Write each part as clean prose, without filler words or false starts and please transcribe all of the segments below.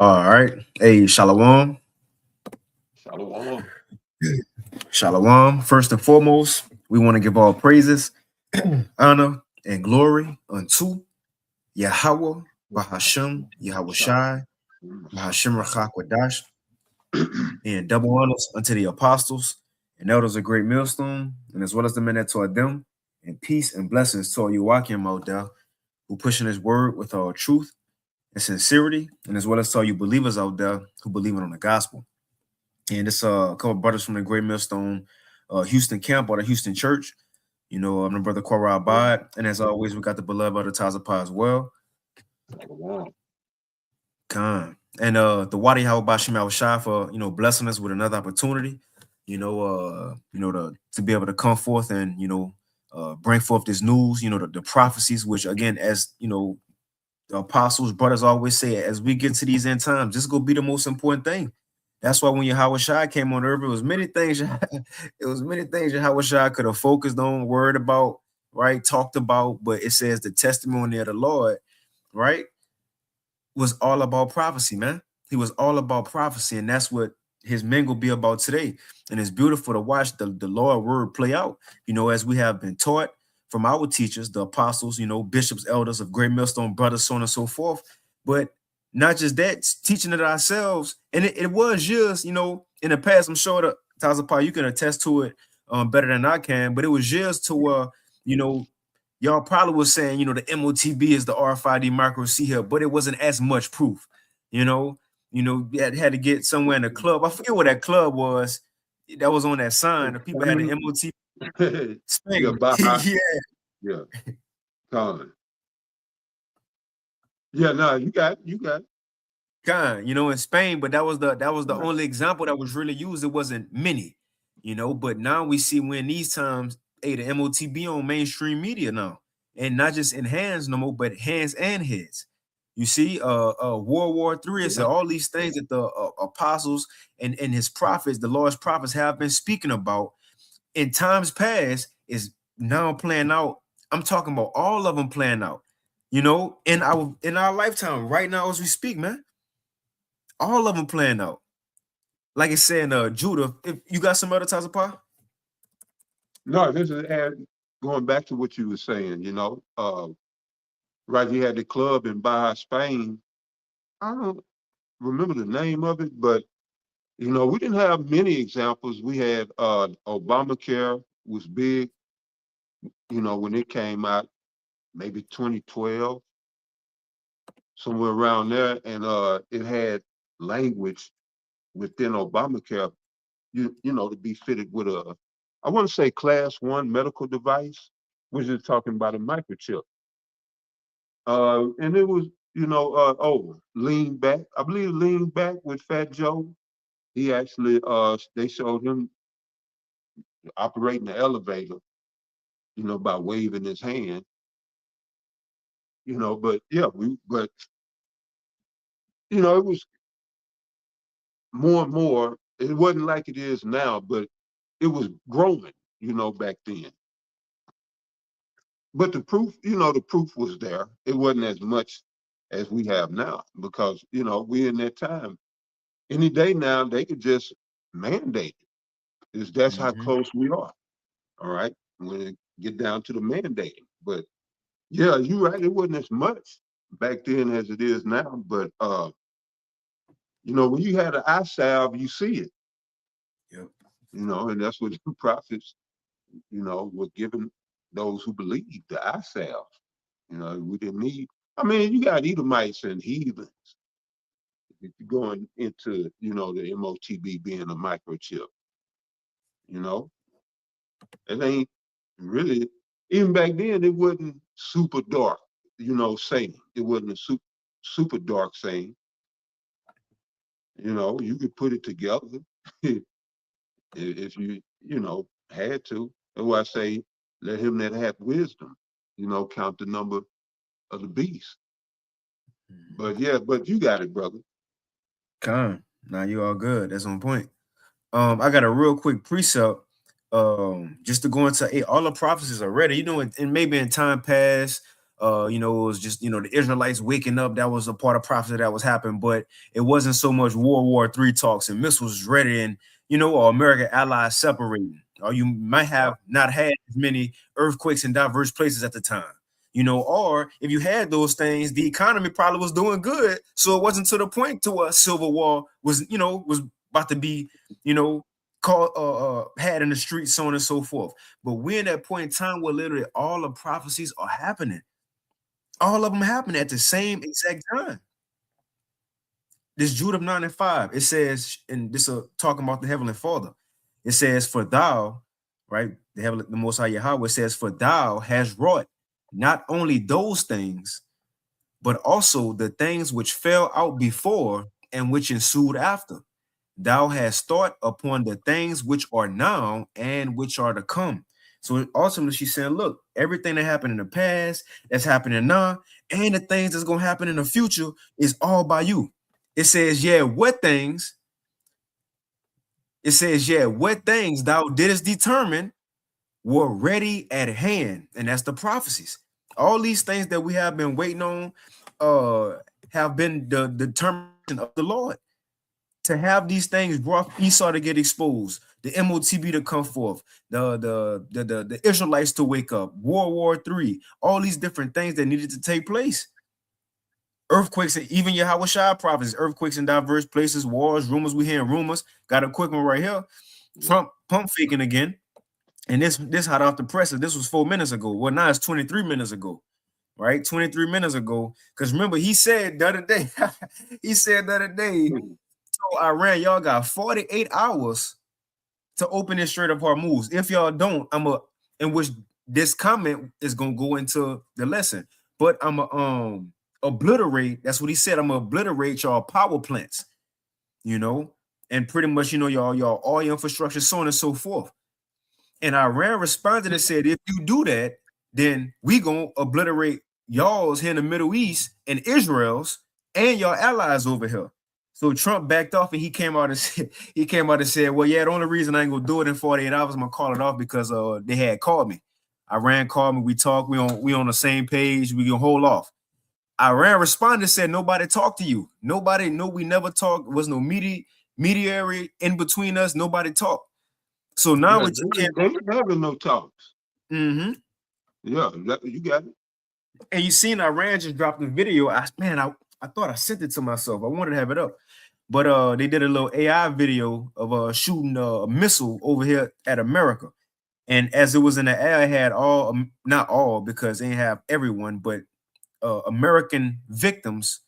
All right. Hey, Shalom. Shalom. Shalom. First and foremost, we want to give all praises, honor, and glory unto Yahweh, Bahashem, Yahweh Shai, Bahashem Rachakwadash, and double honors unto the apostles and elders of Great Millstone, and as well as the men that taught them, and peace and blessings to all you walking out there who pushing his word with all truth and sincerity, and as well as to all you believers out there who believe on the gospel. And it's a couple of brothers from the Great Millstone, Houston camp or the Houston church. I'm the brother Korah Abad, and as always, we got the beloved of the Tazapah as well. Shalom. Khan. And the Wadi Hawabashim Al Shah for blessing us with another opportunity, to be able to come forth and bring forth this news, the prophecies, which again, as the apostles, brothers always say, as we get to these end times, this is gonna be the most important thing. That's why when Yahweh Shai came on earth, it was many things. It was many things Yahweh Shai could have focused on, worried about, right, talked about. But it says the testimony of the Lord, right, was all about prophecy, man. He was all about prophecy, and that's what his men will be about today. And it's beautiful to watch the Lord word play out, as we have been taught from our teachers, the apostles, bishops, elders of Great Millstone Brothers, so on and so forth. But not just that, teaching it ourselves. And it was just, in the past, I'm sure that Tazapah, you can attest to it better than I can, but it was years to you know, y'all probably was saying, the MOTB is the RFID micro C here, but it wasn't as much proof. You know, you had to get somewhere in the club. I forget what that club was. That was on that sign. The people had the MOTB Yeah, Spain. Baja. Yeah, Yeah, Con. Yeah, no, you got kind, in Spain, but that was the right. only example that was really used. It wasn't many, but now we see when these times, hey, the MOTB on mainstream media now, and not just in hands no more, but hands and heads. You see, World War III, it's Yeah, all these things that the apostles and his prophets, the Lord's prophets, have been speaking about in times past is now playing out. I'm talking about all of them playing out, in our lifetime right now as we speak, man. All of them playing out. Like I said, Judah, if you got some other types of pie? no, this is going back to what you were saying. Right? You had the club in Baja, Spain. I don't remember the name of it, but we didn't have many examples. We had Obamacare was big. When it came out, maybe 2012, somewhere around there, and it had language within Obamacare, to be fitted with I want to say class 1 medical device, which is talking about a microchip. And it was, lean back. I believe lean back with Fat Joe. He actually, they showed him operating the elevator, by waving his hand, but yeah, it was more and more. It wasn't like it is now, but it was growing, back then. But the proof was there. It wasn't as much as we have now because, we're in that time. Any day now, they could just mandate it. That's how Mm-hmm. close we are. All right. When it get down to the mandating. But yeah, you're right. It wasn't as much back then as it is now. But when you had an eye salve, you see it, Yep. and that's what the prophets, were giving those who believe the eye salve. We didn't need. I mean, you got Edomites and heathens going into, the MOTB being a microchip. You know, it ain't really. Even back then, it wasn't super dark. Saying it wasn't a super dark saying. You could put it together if you had to. That's why I say, let him that hath wisdom, count the number of the beast. Mm-hmm. But yeah, but you got it, brother. Con. Now you all good. That's on point. I got a real quick precept. Just to go into all the prophecies already, and maybe in time past, It was just, the Israelites waking up. That was a part of prophecy that was happening, but it wasn't so much World War III talks and missiles ready and, or American allies separating. Or you might Yeah. have not had as many earthquakes in diverse places at the time. Or if you had those things, the economy probably was doing good. So it wasn't to the point to a civil war was about to be, called had in the streets, so on and so forth. But we're in that point in time where literally all the prophecies are happening. All of them happen at the same exact time. This Jude 9 and 5, it says, and this is talking about the Heavenly Father. It says, for thou, right, the Most High Yahweh says, for thou has wrought not only those things, but also the things which fell out before and which ensued after. Thou hast thought upon the things which are now and which are to come. So ultimately, she's saying, look, everything that happened in the past, that's happening now, and the things that's going to happen in the future is all by you. It says, what things thou didst determine were ready at hand. And that's the prophecies. All these things that we have been waiting on have been the determination of the Lord. To have these things brought Esau to get exposed, the MOTB to come forth, the Israelites to wake up, World War III, all these different things that needed to take place. Earthquakes, even Yahweh Shai prophets, earthquakes in diverse places, wars, rumors. We hearing rumors. Got a quick one right here. Yeah. Trump pump faking again. And this hot off the presser. This was 4 minutes ago. Well, now it's 23 minutes ago, right? 23 minutes ago. Because remember, he said the other day, so Iran, y'all got 48 hours to open this Strait of Hormuz. If y'all don't, in which this comment is gonna go into the lesson, but I'm a obliterate. That's what he said. I'm gonna obliterate y'all power plants, you know, and pretty much, y'all oil infrastructure, so on and so forth. And Iran responded and said, if you do that, then we gonna obliterate y'all's here in the Middle East and Israel's and your allies over here. So Trump backed off and he came out and said, well, yeah, the only reason I ain't gonna do it in 48 hours, I'm gonna call it off because they had called me. Iran called me, we talked, we on the same page, we gonna hold off. Iran responded, said nobody talked to you. Nobody, no, we never talked. There was no mediary in between us, nobody talked. So now Yeah, what you can't. they ain't having no talks. Mm-hmm. Yeah, you got it. And you seen Iran just dropped the video. I thought I sent it to myself. I wanted to have it up. But they did a little AI video of shooting a missile over here at America. And as it was in the air, it had all, not all, because they didn't have everyone, but American victims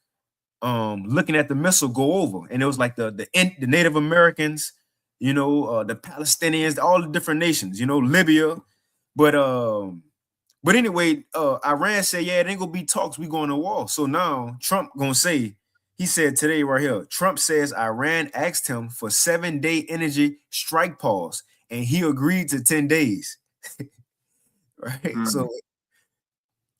looking at the missile go over. And it was like the Native Americans, the Palestinians, all the different nations, Libya. But but anyway, Iran said, yeah, it ain't gonna be talks, we going to war. So now Trump gonna say, he said today right here, Trump says Iran asked him for 7-day energy strike pause, and he agreed to 10 days. Right. So Mhm.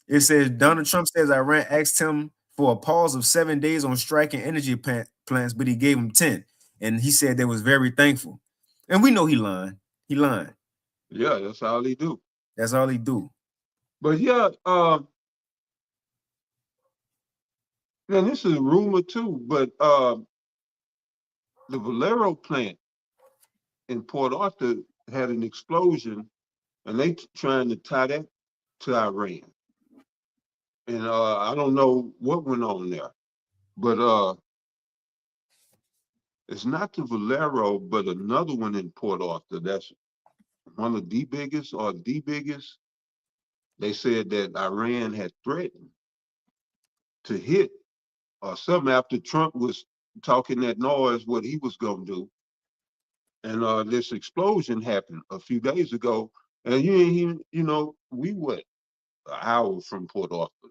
it says Donald Trump says Iran asked him for a pause of 7 days on striking energy plants, but he gave him 10. And he said they was very thankful. And we know he lying. He lying. Yeah, that's all they do. That's all he do. But yeah, and this is a rumor too, but the Valero plant in Port Arthur had an explosion, and they trying to tie that to Iran. And I don't know what went on there, but it's not the Valero, but another one in Port Arthur. That's one of the biggest or the biggest. They said that Iran had threatened to hit or something after Trump was talking that noise, what he was going to do. And this explosion happened a few days ago. And we what, an hour from Port Arthur,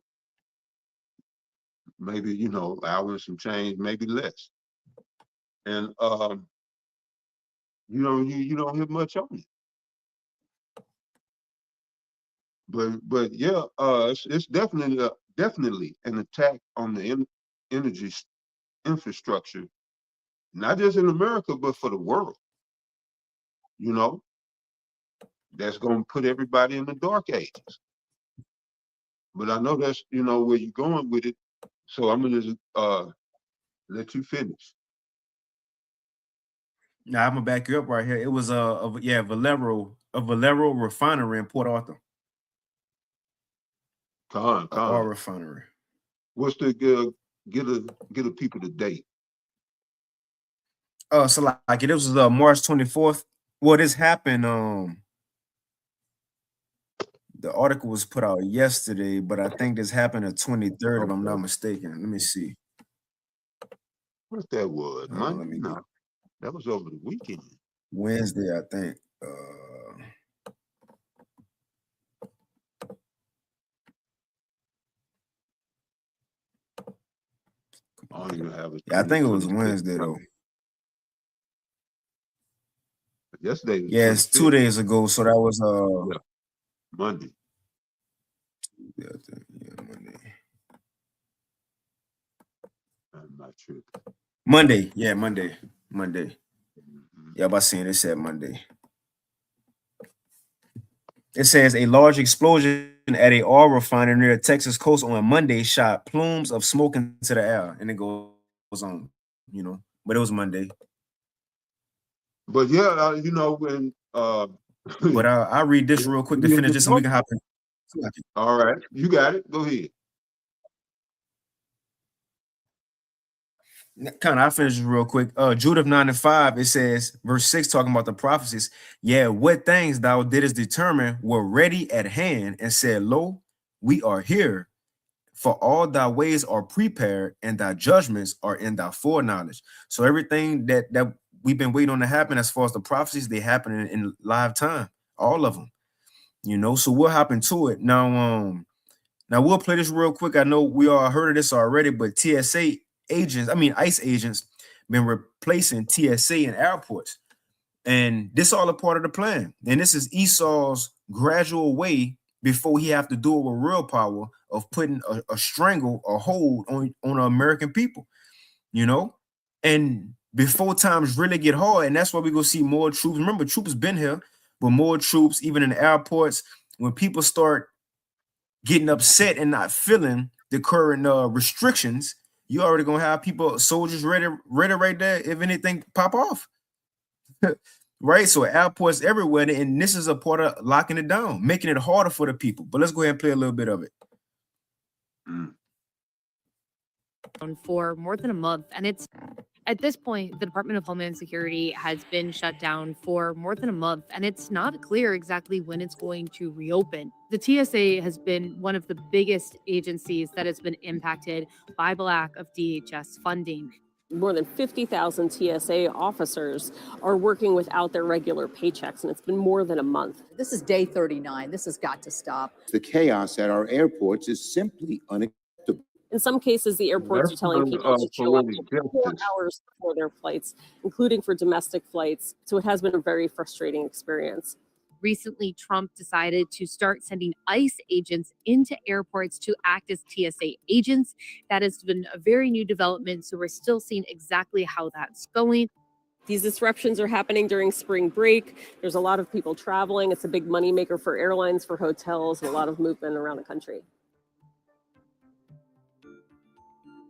maybe, hour and some change, maybe less. And you don't hear much on it. But yeah, it's definitely an attack on the energy infrastructure, not just in America, but for the world. You know, that's going to put everybody in the dark ages. but I know that's, you know, where you're going with it. So I'm gonna just let you finish. Now I'm gonna back you up right here. It was yeah, Valero refinery in Port Arthur, a oil Con. refinery. What's the get a people to date? So like it was March 24th. Well, this happened. The article was put out yesterday, but I think this happened the 23rd, if I'm not Okay. mistaken. Let me see. What that was? Let Monday? me get No, that was over the weekend. Wednesday, I think. I don't even have a Yeah, I think it was 2026 Wednesday though. calendar. Yesterday was Yeah, it's 2 25th. days ago. So that was Yeah, Monday. yeah, I think, yeah, Monday. I'm not tripping. Monday, yeah, Monday. Mhm. Yeah, by seeing it said Monday. It says a large explosion at a oil refinery near the Texas coast on Monday shot plumes of smoke into the air, and it goes on. But it was Monday. But yeah, you know when But I'll read this real quick to we in finish the this, and we talk. can hop in. All right, you got it. Go ahead. Kind of, I finish this real quick. Judah 9:5, it says, verse 6, talking about the prophecies. Yeah, what things thou didst determine were ready at hand, and said, Lo, we are here. For all thy ways are prepared, and thy judgments are in thy foreknowledge. So everything that we've been waiting on to happen, as far as the prophecies, they happen in live time, all of them. So we'll hop into it now. Now we'll play this real quick. I know we all heard of this already, but ICE agents, been replacing TSA in airports, and this all a part of the plan. And this is Esau's gradual way before he have to do it with real power of putting a strangle, a hold on the American people. You know, and before times really get hard, and that's why we go see more troops. Remember, troops been here, but more troops, even in the airports, when people start getting upset and not feeling the current restrictions, you already gonna have soldiers ready right there if anything pop off. Right? So airports everywhere, and this is a part of locking it down, making it harder for the people. But let's go ahead and play a little bit of it. Mm. For more than a month, and it's at this point the Department of Homeland Security has been shut down for more than a month, and it's not clear exactly when it's going to reopen. The TSA has been one of the biggest agencies that has been impacted by the lack of DHS funding. More than 50,000 TSA officers are working without their regular paychecks, and it's been more than a month. This is day 39. This has got to stop. The chaos at our airports is simply unacceptable. In some cases, the airports are That's telling people to show up poetic 4 justice. hours before their flights, including for domestic flights. So it has been a very frustrating experience. Recently, Trump decided to start sending ICE agents into airports to act as TSA agents. That has been a very new development, so we're still seeing exactly how that's going. These disruptions are happening during spring break. There's a lot of people traveling. It's a big moneymaker for airlines, for hotels, and a lot of movement around the country.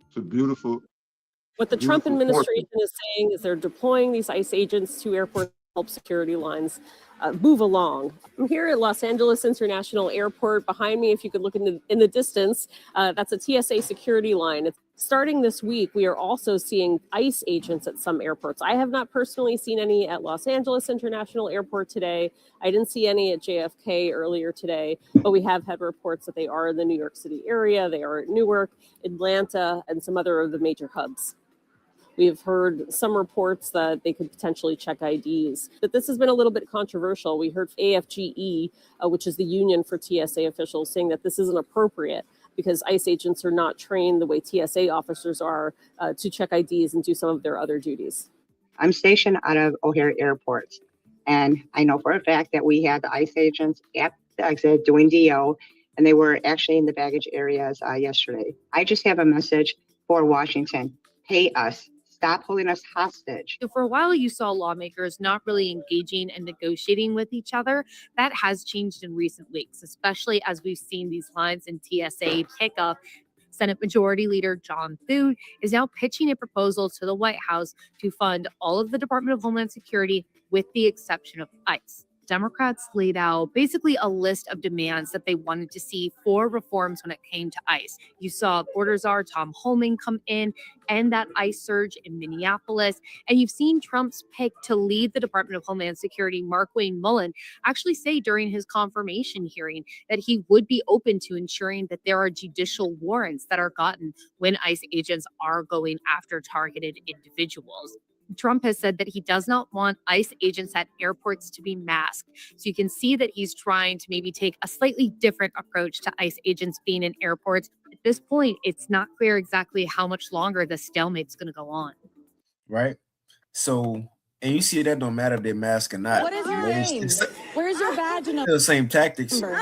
It's a beautiful. What the Trump Beautiful administration portrait. is saying is they're deploying these ICE agents to airports to help security lines move along. I'm here at Los Angeles International Airport. Behind me, if you could look in the distance, that's a TSA security line. Starting this week, we are also seeing ICE agents at some airports. I have not personally seen any at Los Angeles International Airport today. I didn't see any at JFK earlier today, but we have had reports that they are in the New York City area. They are at Newark, Atlanta, and some other of the major hubs. We've heard some reports that they could potentially check IDs. But this has been a little bit controversial. We heard AFGE, which is the union for TSA officials, saying that this isn't appropriate because ICE agents are not trained the way TSA officers are to check IDs and do some of their other duties. I'm stationed out of O'Hare Airport, and I know for a fact that we had the ICE agents at the exit doing DO, and they were actually in the baggage areas yesterday. I just have a message for Washington. Pay us. Stop holding us hostage. So for a while, you saw lawmakers not really engaging and negotiating with each other. That has changed in recent weeks, especially as we've seen these lines in TSA pick up. Senate Majority Leader John Thune is now pitching a proposal to the White House to fund all of the Department of Homeland Security with the exception of ICE. Democrats laid out basically a list of demands that they wanted to see for reforms when it came to ICE. You saw border czar Tom Homan come in and that ICE surge in Minneapolis. And you've seen Trump's pick to lead the Department of Homeland Security, Markwayne Mullin, actually say during his confirmation hearing that he would be open to ensuring that there are judicial warrants that are gotten when ICE agents are going after targeted individuals. Trump has said that he does not want ICE agents at airports to be masked. So you can see that he's trying to maybe take a slightly different approach to ICE agents being in airports. At this point, it's not clear exactly how much longer the stalemate's going to go on. Right. So, and you see that don't matter if they're masked or not. What is your name? It's Where's your badge and the same tactics. number?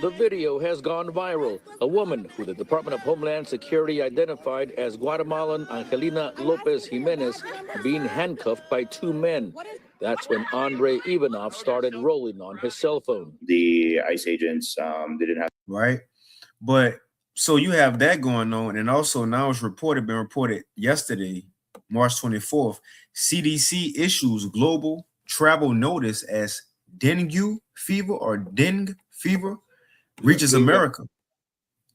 The video has gone viral. A woman who the Department of Homeland Security identified as Guatemalan Angelina Lopez Jimenez being handcuffed by two men. That's when Andre Ivanov started rolling on his cell phone. The ICE agents didn't have. Right. But so you have that going on. And also now it's been reported yesterday, March 24th, CDC issues global travel notice as dengue fever or dengue fever reaches America.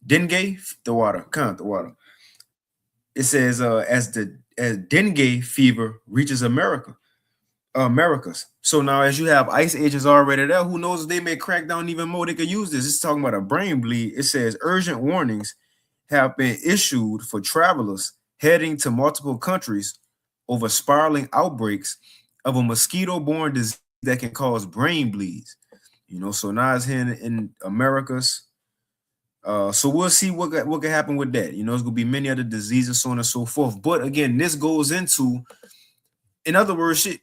Dengue, the water. It says as dengue fever reaches Americas. So now as you have ICE agents already there, who knows if they may crack down even more, they could use this. It's talking about a brain bleed. It says urgent warnings have been issued for travelers heading to multiple countries over spiraling outbreaks of a mosquito-borne disease that can cause brain bleeds. So now it's here in Americas. So we'll see what can happen with that. There's gonna be many other diseases, so on and so forth. But again, this goes into, in other words, shit,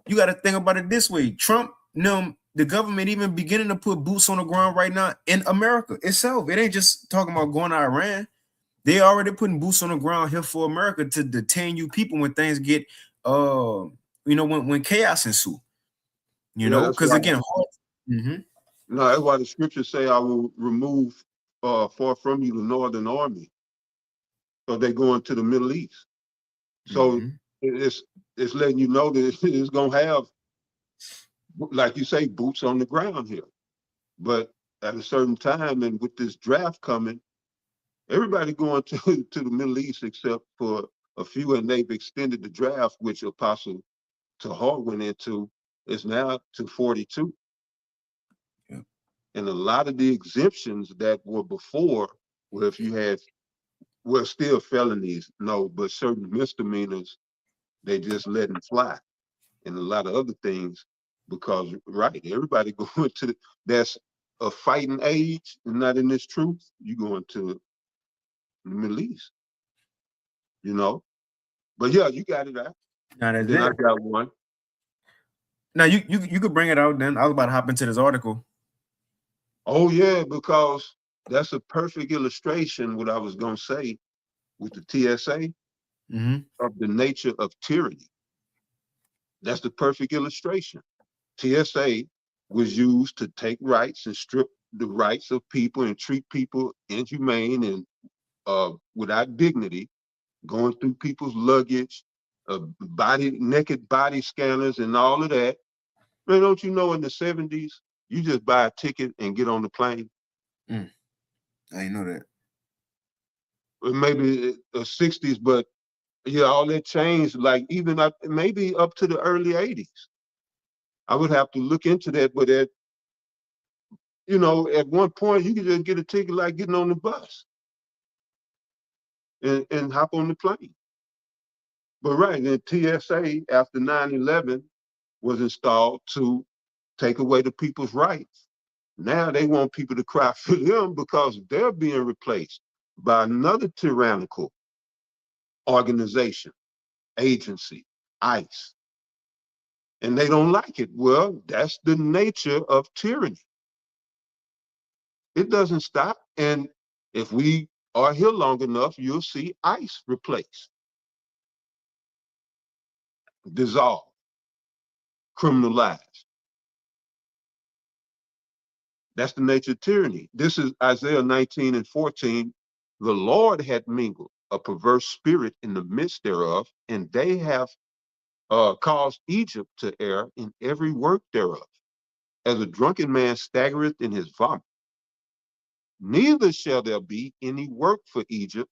you got to think about it this way. Trump, the government even beginning to put boots on the ground right now in America itself. It ain't just talking about going to Iran. They already putting boots on the ground here for America to detain you people when things get, when chaos ensue. Because again, no, that's why the scriptures say, "I will remove far from you the northern army." So they go into the Middle East. So it's letting you know that it's gonna have, like you say, boots on the ground here. But at a certain time, and with this draft coming, everybody going to the Middle East except for a few, and they've extended the draft, which Apostle Tahar went into, is now to 42. Yeah. And a lot of the exemptions that were before, where if you had, well, still felonies, no, but certain misdemeanors, they just let them fly. And a lot of other things, because, right, everybody going to, that's a fighting age and not in this truth, you going to the Middle East, But yeah, you got it out. Now Then I got one. Now you could bring it out then. I was about to hop into this article. Oh yeah, because that's a perfect illustration what I was gonna say with the TSA of the nature of tyranny. That's the perfect illustration. TSA was used to take rights and strip the rights of people and treat people inhumane and without dignity, going through people's luggage, naked body scanners and all of that. Man, don't you know in the 70s, you just buy a ticket and get on the plane? I didn't know that. Or maybe the 60s, but yeah, all that changed, like even maybe up to the early 80s. I would have to look into that, but at one point you could just get a ticket like getting on the bus and hop on the plane. But right, then TSA after 9/11 was installed to take away the people's rights. Now they want people to cry for them because they're being replaced by another tyrannical organization, agency, ICE. And they don't like it. Well, that's the nature of tyranny. It doesn't stop. And if we are here long enough, you'll see ICE replaced. dissolved, criminalized. That's the nature of tyranny. This is Isaiah 19:14. The Lord had mingled a perverse spirit in the midst thereof, and they have caused Egypt to err in every work thereof, as a drunken man staggereth in his vomit. Neither shall there be any work for Egypt,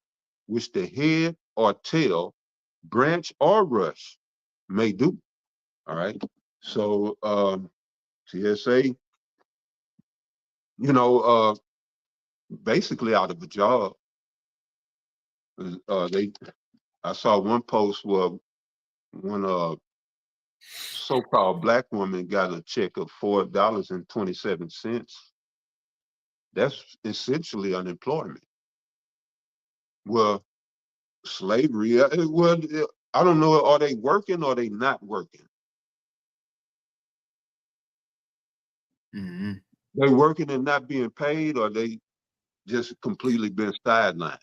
which the head or tail, branch or rush may do. All right. So TSA, basically out of a job. I saw one post where one so-called black woman got a check of $4.27. That's essentially unemployment. Well, slavery. I don't know. Are they working or are they not working? Mm-hmm. They working and not being paid, or they just completely been sidelined?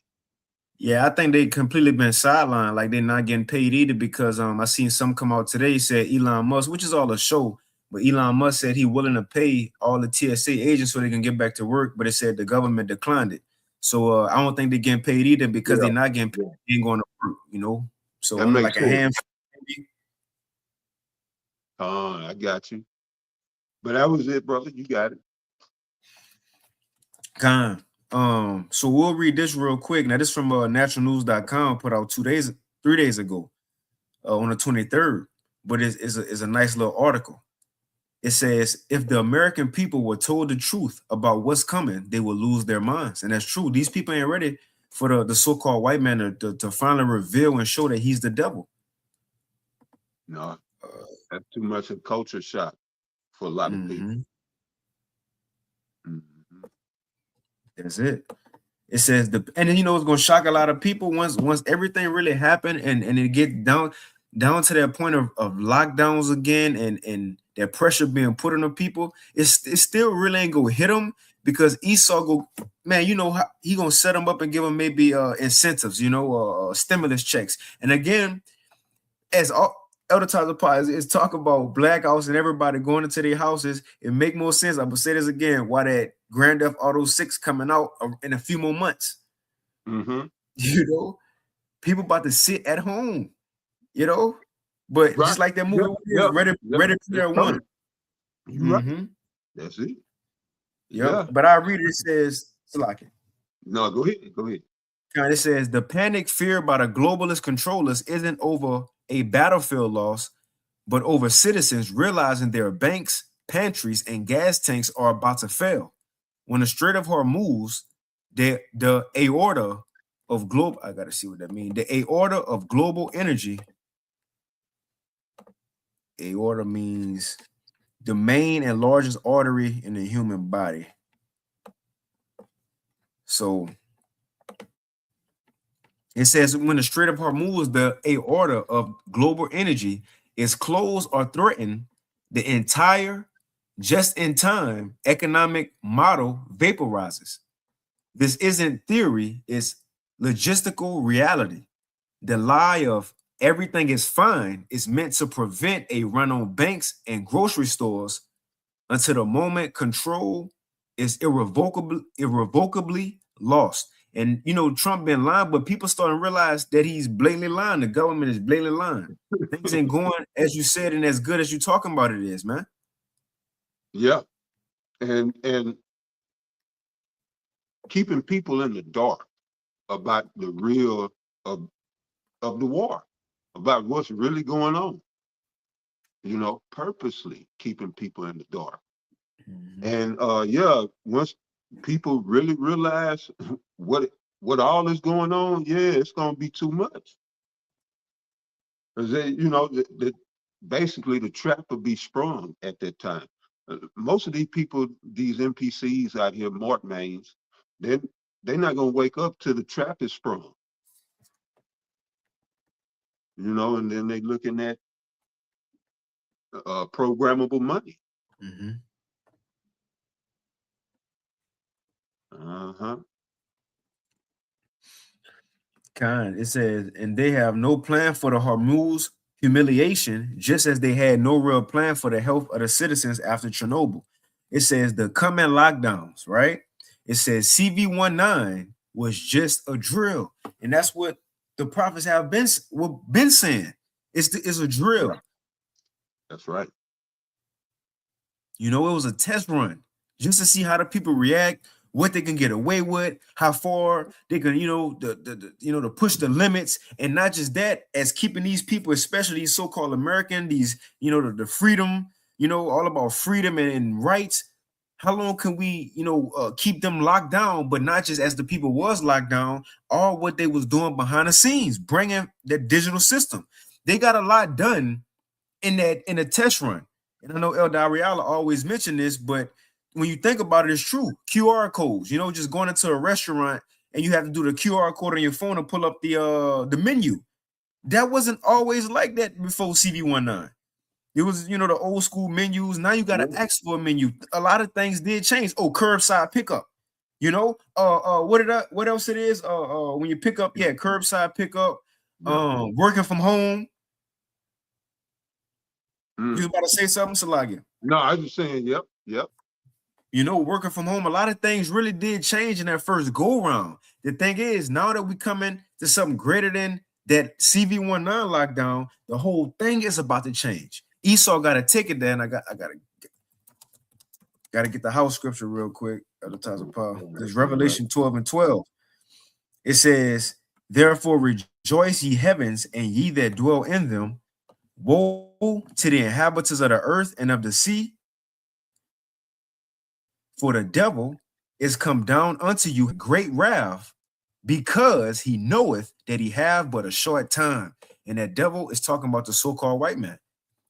Yeah, I think they completely been sidelined, like they're not getting paid either because I seen some come out today said Elon Musk, which is all a show, but Elon Musk said he willing to pay all the TSA agents so they can get back to work, but it said the government declined it. So I don't think they're getting paid either because they're not getting paid, they ain't going to work, you know. So That only makes like a sense. handful. I got you. But that was it, brother. You got it. Con. So we'll read this real quick. Now, this from naturalnews.com put out 3 days ago, on the 23rd. But it's a nice little article. It says, if the American people were told the truth about what's coming, they will lose their minds. And that's true. These people ain't ready for the so-called white man to finally reveal and show that he's the devil. No, that's too much of culture shock for a lot of people. Mm-hmm. That's it. It says and then it's gonna shock a lot of people once everything really happened and it get down to that point of lockdowns again and that pressure being put on the people. It still really ain't gonna hit them because Esau go, man, how he gonna set them up and give them maybe incentives, stimulus checks. And again, as Elder Tyler Pie is talk about blackouts and everybody going into their houses, it make more sense. I'm gonna say this again. Why that Grand Theft Auto 6 coming out in a few more months? Mm-hmm. People about to sit at home. But Right. just like that movie, Ready Player One. You right. That's it. Yeah. But I read it. It says, Slaki. No, go ahead. Go ahead. It says the panic feared by the globalist controllers isn't over a battlefield loss, but over citizens realizing their banks, pantries, and gas tanks are about to fail. When the Strait of Hormuz, the aorta of global, I gotta see what that means. The aorta of global energy. Aorta means the main and largest artery in the human body. So it says when the Strait of Hormuz, the aorta of global energy, is closed or threatened, the entire just-in-time economic model vaporizes. This isn't theory, it's logistical reality. The lie of everything is fine is meant to prevent a run on banks and grocery stores until the moment control is irrevocably lost. And Trump been lying, but people starting to realize that he's blatantly lying. The government is blatantly lying. Things ain't going as you said and as good as you talking about it is, man. Yeah. And keeping people in the dark about the real of the war, about what's really going on. Purposely keeping people in the dark. And once people really realize what all is going on, it's gonna be too much. Because basically the trap will be sprung at that time. Most of these people, these NPCs out here, Mortmains, they're not gonna wake up till the trap is sprung. And then they looking at programmable money. It says, and they have no plan for the Hormuz humiliation, just as they had no real plan for the health of the citizens after Chernobyl. It says the coming lockdowns, right? It says CV-19 was just a drill, and that's what the prophets have been saying. It's a drill. That's right. You know, it was a test run just to see how the people react, what they can get away with, how far they can, to push the limits, and not just that, as keeping these people, especially these so-called American, these, the freedom, all about freedom and rights. How long can we, keep them locked down, but not just as the people was locked down, all what they was doing behind the scenes, bringing that digital system. They got a lot done in a test run. And I know El Dariala always mention this, but when you think about it, it's true. QR codes, just going into a restaurant and you have to do the QR code on your phone and pull up the menu. That wasn't always like that before CV-19. It was, the old school menus. Now you got to ask for a menu. A lot of things did change. Oh, curbside pickup. What else it is? When you pick up, curbside pickup, working from home. You was about to say something, Salagi? No, I was just saying, yep. Working from home, a lot of things really did change in that first go round. The thing is, now that we coming to something greater than that CV-19 lockdown, the whole thing is about to change. Esau got a ticket there, and I gotta get the house scripture real quick at the time of Paul. There's Revelation 12:12. It says, "Therefore rejoice, ye heavens, and ye that dwell in them. Woe to the inhabitants of the earth and of the sea, for the devil is come down unto you great wrath, because he knoweth that he have but a short time." And that devil is talking about the so-called white man.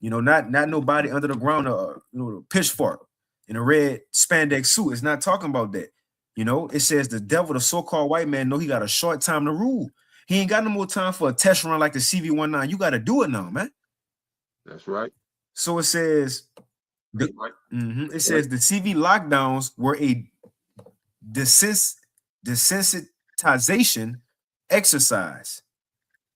Not nobody under the ground, the pitchfork in a red spandex suit. It's not talking about that. It says the devil, the so-called white man, know he got a short time to rule. He ain't got no more time for a test run like the CV-19. You got to do it now, man. That's right. So it says, it says the CV lockdowns were a desensitization exercise,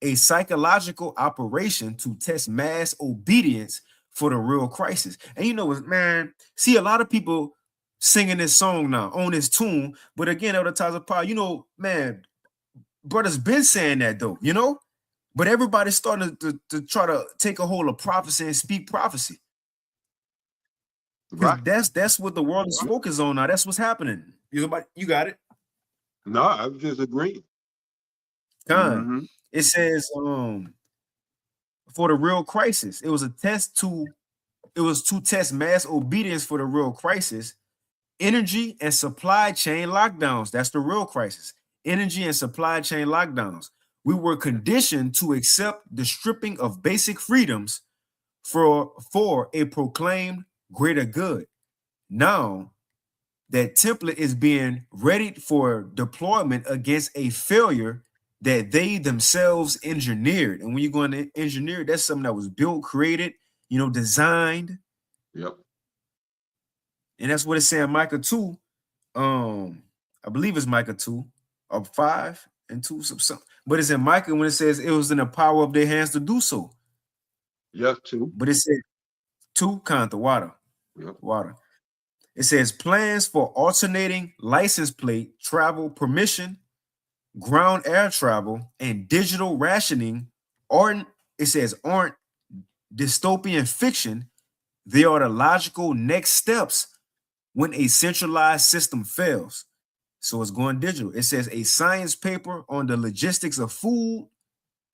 a psychological operation to test mass obedience for the real crisis. And man, see a lot of people singing this song now on this tune, but again, Elder Taza Pa, man, brothers been saying that though, but everybody's starting to try to take a hold of prophecy and speak prophecy. Right. That's what the world is focused on now. That's what's happening. You got it? No, I was just agreeing. It says for the real crisis. It was to test mass obedience for the real crisis. Energy and supply chain lockdowns. That's the real crisis. Energy and supply chain lockdowns. We were conditioned to accept the stripping of basic freedoms for a proclaimed greater good. Now that template is being readied for deployment against a failure that they themselves engineered. And when you're going to engineer, that's something that was built, created, designed. Yep. And that's what it's saying, Micah 2. I believe it's Micah 2 or 5 and 2, something. But it's in Micah when it says it was in the power of their hands to do so. Yes, 2. But it said 2 count the water. Yep. Water. It says plans for alternating license plate travel permission, ground air travel, and digital rationing aren't dystopian fiction. They are the logical next steps when a centralized system fails. So it's going digital. It says a science paper on the logistics of food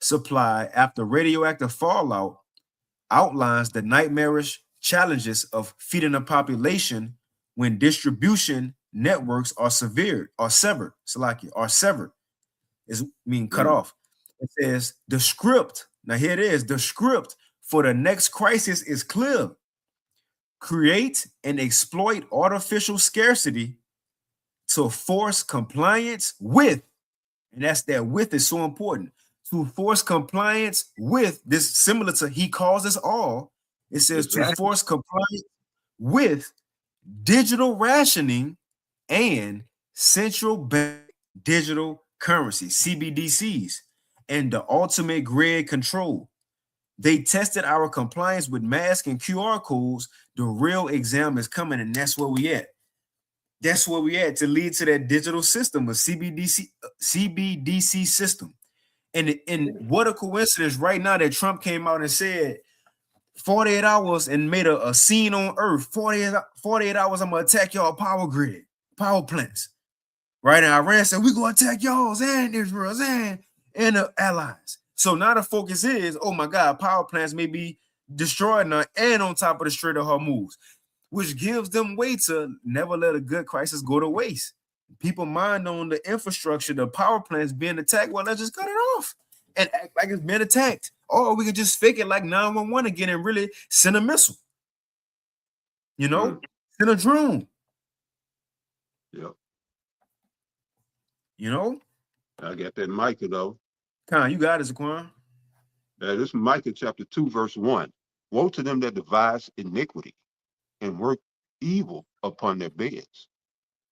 supply after radioactive fallout outlines the nightmarish challenges of feeding a population when distribution networks are severed. Is mean cut off. It says the script. Now here it is. The script for the next crisis is clear. Create and exploit artificial scarcity to force compliance with, and that's that with is so important, to force compliance with this, similar to he calls us all. It says to force compliance with digital rationing and central bank digital currency, CBDCs, and the ultimate grid control. They tested our compliance with masks and QR codes. The real exam is coming, and that's where we at. That's where we at to lead to that digital system, a CBDC system. And what a coincidence right now that Trump came out and said 48 hours and made a scene on Earth. 48 hours, I'm going to attack y'all power grid, power plants. Right? And Iran said, we're going to attack y'all's and Israel's and the allies. So now the focus is, oh my God, power plants may be destroyed now and on top of the Strait of Hormuz, which gives them way to never let a good crisis go to waste. People mind on the infrastructure, the power plants being attacked. Well, let's just cut it off and act like it's been attacked. Or we could just fake it like 911 again and really send a missile. You know, send a drone. Yep. You know? I got that Micah though. Con, you got it, Zaquan. This is Micah chapter 2, verse 1. Woe to them that devise iniquity and work evil upon their beds.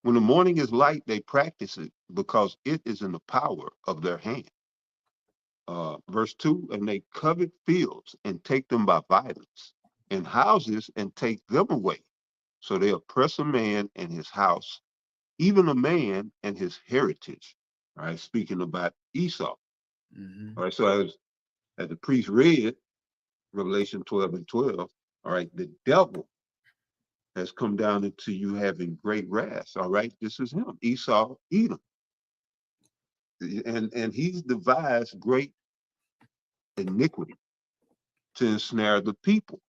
When the morning is light, they practice it because it is in the power of their hand. Verse 2, and they covet fields and take them by violence, and houses and take them away. So they oppress a man and his house, even a man and his heritage. All right, speaking about Esau. All right, so as the priest read Revelation 12 and 12, all right, the devil has come down into you having great wrath. All right, this is him, Esau, Edom. And he's devised great iniquity to ensnare the people.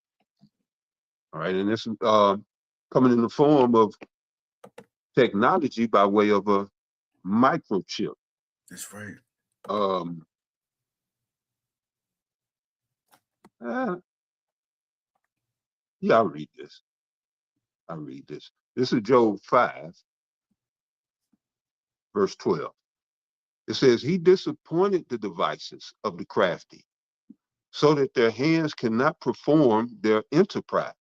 All right, and this coming in the form of technology by way of a microchip. That's right. Yeah, I'll read this. This is Job 5, verse 12. It says, he disappointed the devices of the crafty so that their hands cannot perform their enterprise.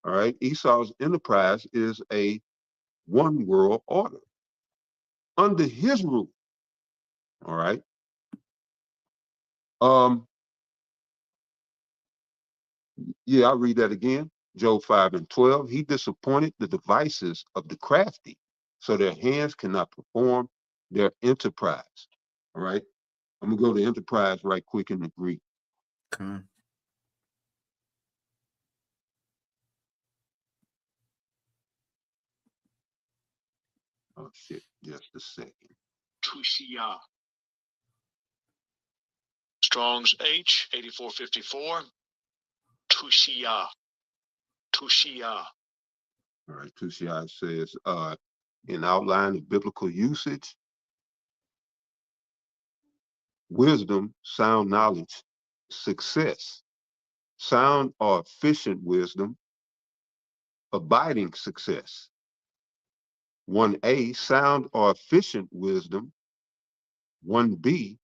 All right, Esau's enterprise is a one world order under his rule. All right. Yeah, I'll read that again. Job 5 and 12. He disappointed the devices of the crafty so their hands cannot perform their enterprise. All right. I'm gonna go to enterprise right quick in the Greek. Okay. Oh shit, just a second. Tushia. Strong's H 8454. Tushia. Tushia. All right, Tushia says in outline of biblical usage, wisdom, sound knowledge, success, sound or efficient wisdom, abiding success. 1A, sound or efficient wisdom. 1B,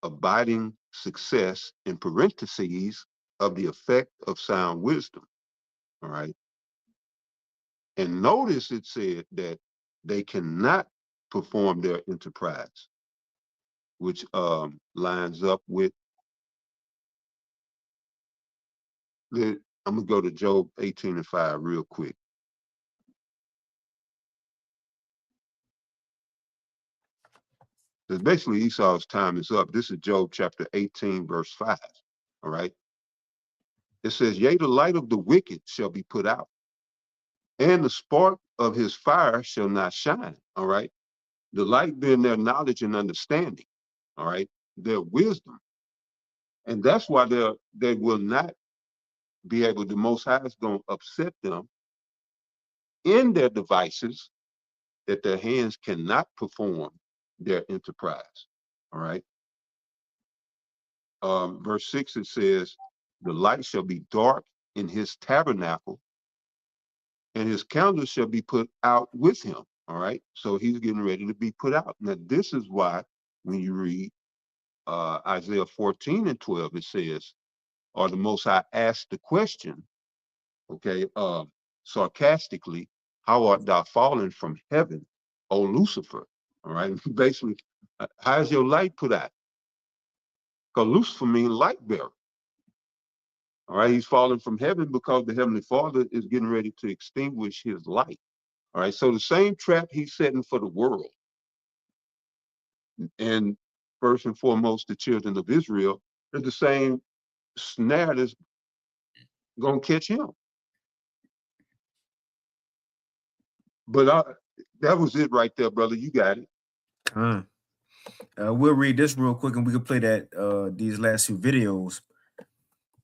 abiding success in parentheses of the effect of sound wisdom. All right. And notice it said that they cannot perform their enterprise, which lines up with I'm gonna go to Job 18 and 5 real quick. Because basically Esau's time is up. This is Job chapter 18, verse 5. All right. It says, yea, the light of the wicked shall be put out, and the spark of his fire shall not shine. All right. The light being their knowledge and understanding. All right. Their wisdom. And that's why they will not be able, the Most High is going to upset them in their devices that their hands cannot perform their enterprise. All right. Verse 6, it says, the light shall be dark in his tabernacle, and his candle shall be put out with him. All right. So he's getting ready to be put out. Now, this is why when you read Isaiah 14 and 12, it says, or the Most High asked the question, okay, sarcastically, how art thou fallen from heaven, O Lucifer? All right. Basically, how's your light put out? Because Lucifer means light bearer. All right, he's falling from heaven because the Heavenly Father is getting ready to extinguish his light. All right, so the same trap he's setting for the world, and first and foremost, the children of Israel, is the same snare that's gonna catch him. But that was it right there, brother. You got it. We'll read this real quick and we can play that these last few videos.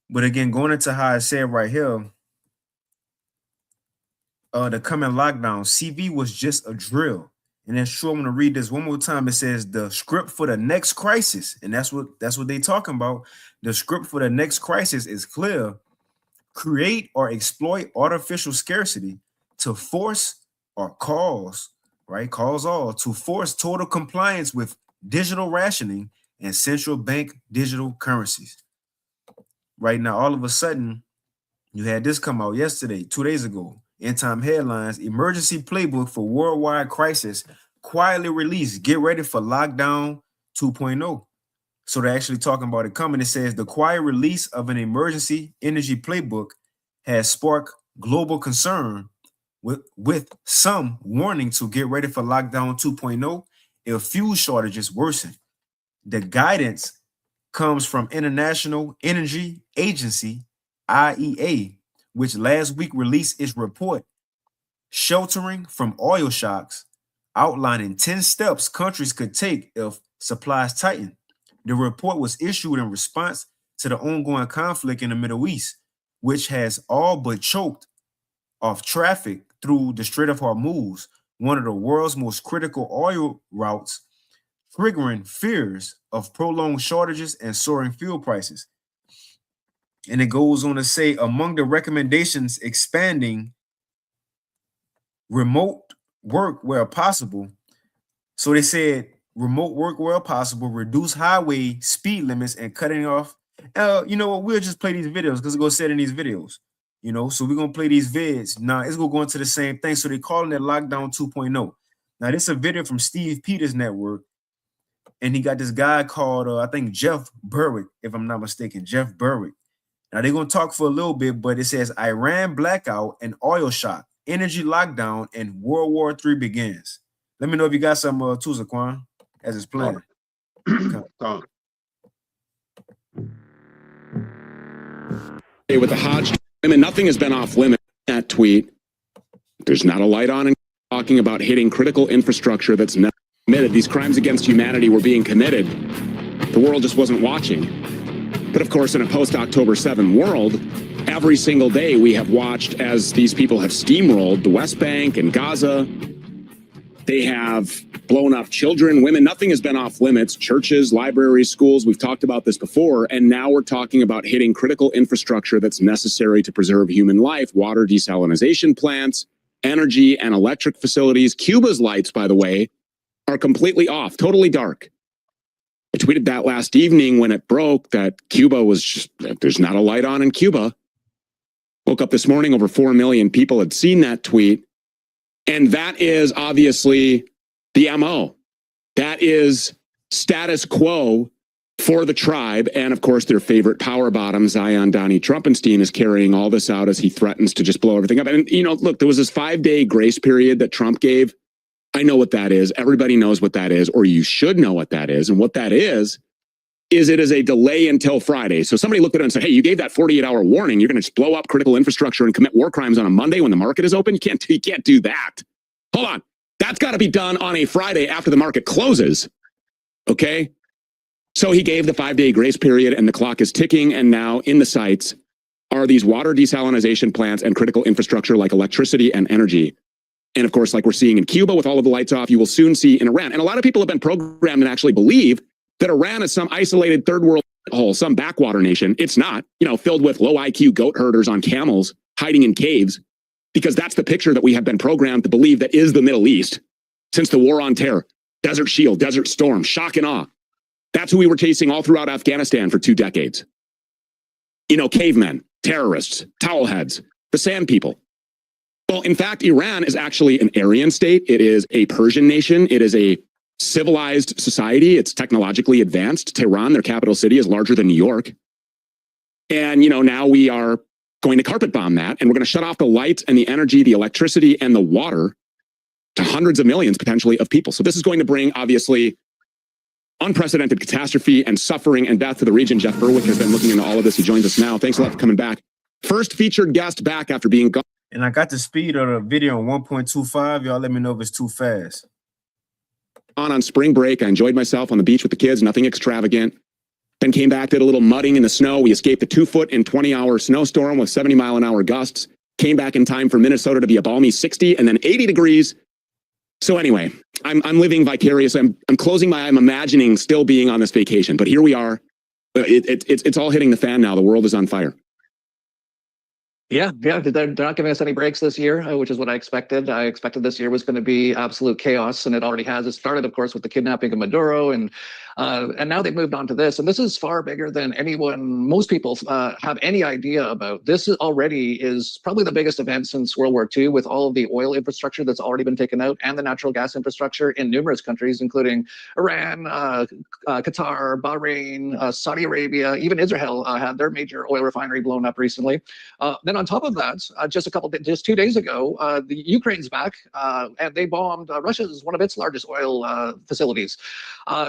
But again, going into how I said right here, the coming lockdown, CV was just a drill. And that's true. I'm gonna read this one more time. It says the script for the next crisis, and that's what they talking about. The script for the next crisis is clear: create or exploit artificial scarcity to force or cause, right? Cause all to force total compliance with digital rationing and central bank digital currencies. Right now, all of a sudden, you had this come out yesterday, 2 days ago. End time headlines: emergency playbook for worldwide crisis quietly released. Get ready for lockdown 2.0. So they're actually talking about it coming. It says the quiet release of an emergency energy playbook has sparked global concern, with some warning to get ready for lockdown 2.0 if fuel shortages worsen. The guidance comes from International Energy Agency, IEA, which last week released its report Sheltering from Oil Shocks, outlining 10 steps countries could take if supplies tighten. The report was issued in response to the ongoing conflict in the Middle East, which has all but choked off traffic through the Strait of Hormuz, one of the world's most critical oil routes, triggering fears of prolonged shortages and soaring fuel prices. And it goes on to say, among the recommendations, expanding remote work where possible. So they said remote work where possible, reduce highway speed limits, and cutting off. You know what? We'll just play these videos because it's going to say in these videos. You know, so we're going to play these vids. Now it's going to go into the same thing. So they're calling it Lockdown 2.0. Now this is a video from Steve Peters Network. And he got this guy called, I think, Jeff Berwick, if I'm not mistaken, Jeff Berwick. Now they're going to talk for a little bit, but it says Iran blackout and oil shock, energy lockdown, and World War III begins. Let me know if you got some tools, Quan, as it's playing. With the Hodge women, nothing has been off limits. That tweet, there's not a light on and talking about hitting critical infrastructure that's not committed. These crimes against humanity were being committed. The world just wasn't watching. But of course, in a post-October 7 world, every single day we have watched as these people have steamrolled the West Bank and Gaza. They have blown up children, women. Nothing has been off limits. Churches, libraries, schools. We've talked about this before. And now we're talking about hitting critical infrastructure that's necessary to preserve human life. Water desalination plants, energy and electric facilities. Cuba's lights, by the way, are completely off, totally dark. I tweeted that last evening when it broke that Cuba was just, there's not a light on in Cuba. Woke up this morning, over 4 million people had seen that tweet. And that is obviously the MO. That is status quo for the tribe. And of course, their favorite power bottom, Zion Donnie Trumpenstein, is carrying all this out as he threatens to just blow everything up. And, you know, look, there was this 5-day grace period that Trump gave. I know what that is. Everybody knows what that is, or you should know what that is. And what that is it is a delay until Friday. So somebody looked at it and said, hey, you gave that 48-hour warning. You're going to just blow up critical infrastructure and commit war crimes on a Monday when the market is open. You can't do that. Hold on. That's got to be done on a Friday after the market closes. Okay. So he gave the 5-day grace period and the clock is ticking. And now in the sights are these water desalination plants and critical infrastructure like electricity and energy. And of course, like we're seeing in Cuba with all of the lights off, you will soon see in Iran. And a lot of people have been programmed and actually believe that Iran is some isolated third world hole, some backwater nation. It's not, you know, filled with low IQ goat herders on camels hiding in caves, because that's the picture that we have been programmed to believe that is the Middle East since the war on terror, Desert Shield, Desert Storm, shock and awe. That's who we were chasing all throughout Afghanistan for 2 decades. You know, cavemen, terrorists, towelheads, the sand people. Well, in fact, Iran is actually an Aryan state. It is a Persian nation. It is a civilized society. It's technologically advanced. Tehran, their capital city, is larger than New York. And, now we are going to carpet bomb that, and we're going to shut off the light and the energy, the electricity, and the water to hundreds of millions potentially of people. So this is going to bring, obviously, unprecedented catastrophe and suffering and death to the region. Jeff Berwick has been looking into all of this. He joins us now. Thanks a lot for coming back. First featured guest back after being gone. And I got the speed of the video on 1.25. Y'all let me know if it's too fast. On spring break, I enjoyed myself on the beach with the kids, nothing extravagant. Then came back, did a little mudding in the snow. We escaped the 2-foot and 20-hour snowstorm with 70-mile-an-hour gusts. Came back in time for Minnesota to be a balmy 60 and then 80 degrees. So anyway, I'm living vicariously. I'm closing my eye. I'm imagining still being on this vacation. But here we are. It's all hitting the fan now. The world is on fire. Yeah, they're not giving us any breaks this year, which is what I expected. I expected this year was going to be absolute chaos, and it already has. It started, of course, with the kidnapping of Maduro, and now they've moved on to this. And this is far bigger than most people have any idea about. This already is probably the biggest event since World War II, with all of the oil infrastructure that's already been taken out and the natural gas infrastructure in numerous countries, including Iran, Qatar, Bahrain, Saudi Arabia, even Israel had their major oil refinery blown up recently. Then on top of that, just 2 days ago, the Ukraine's back and they bombed Russia's one of its largest oil facilities.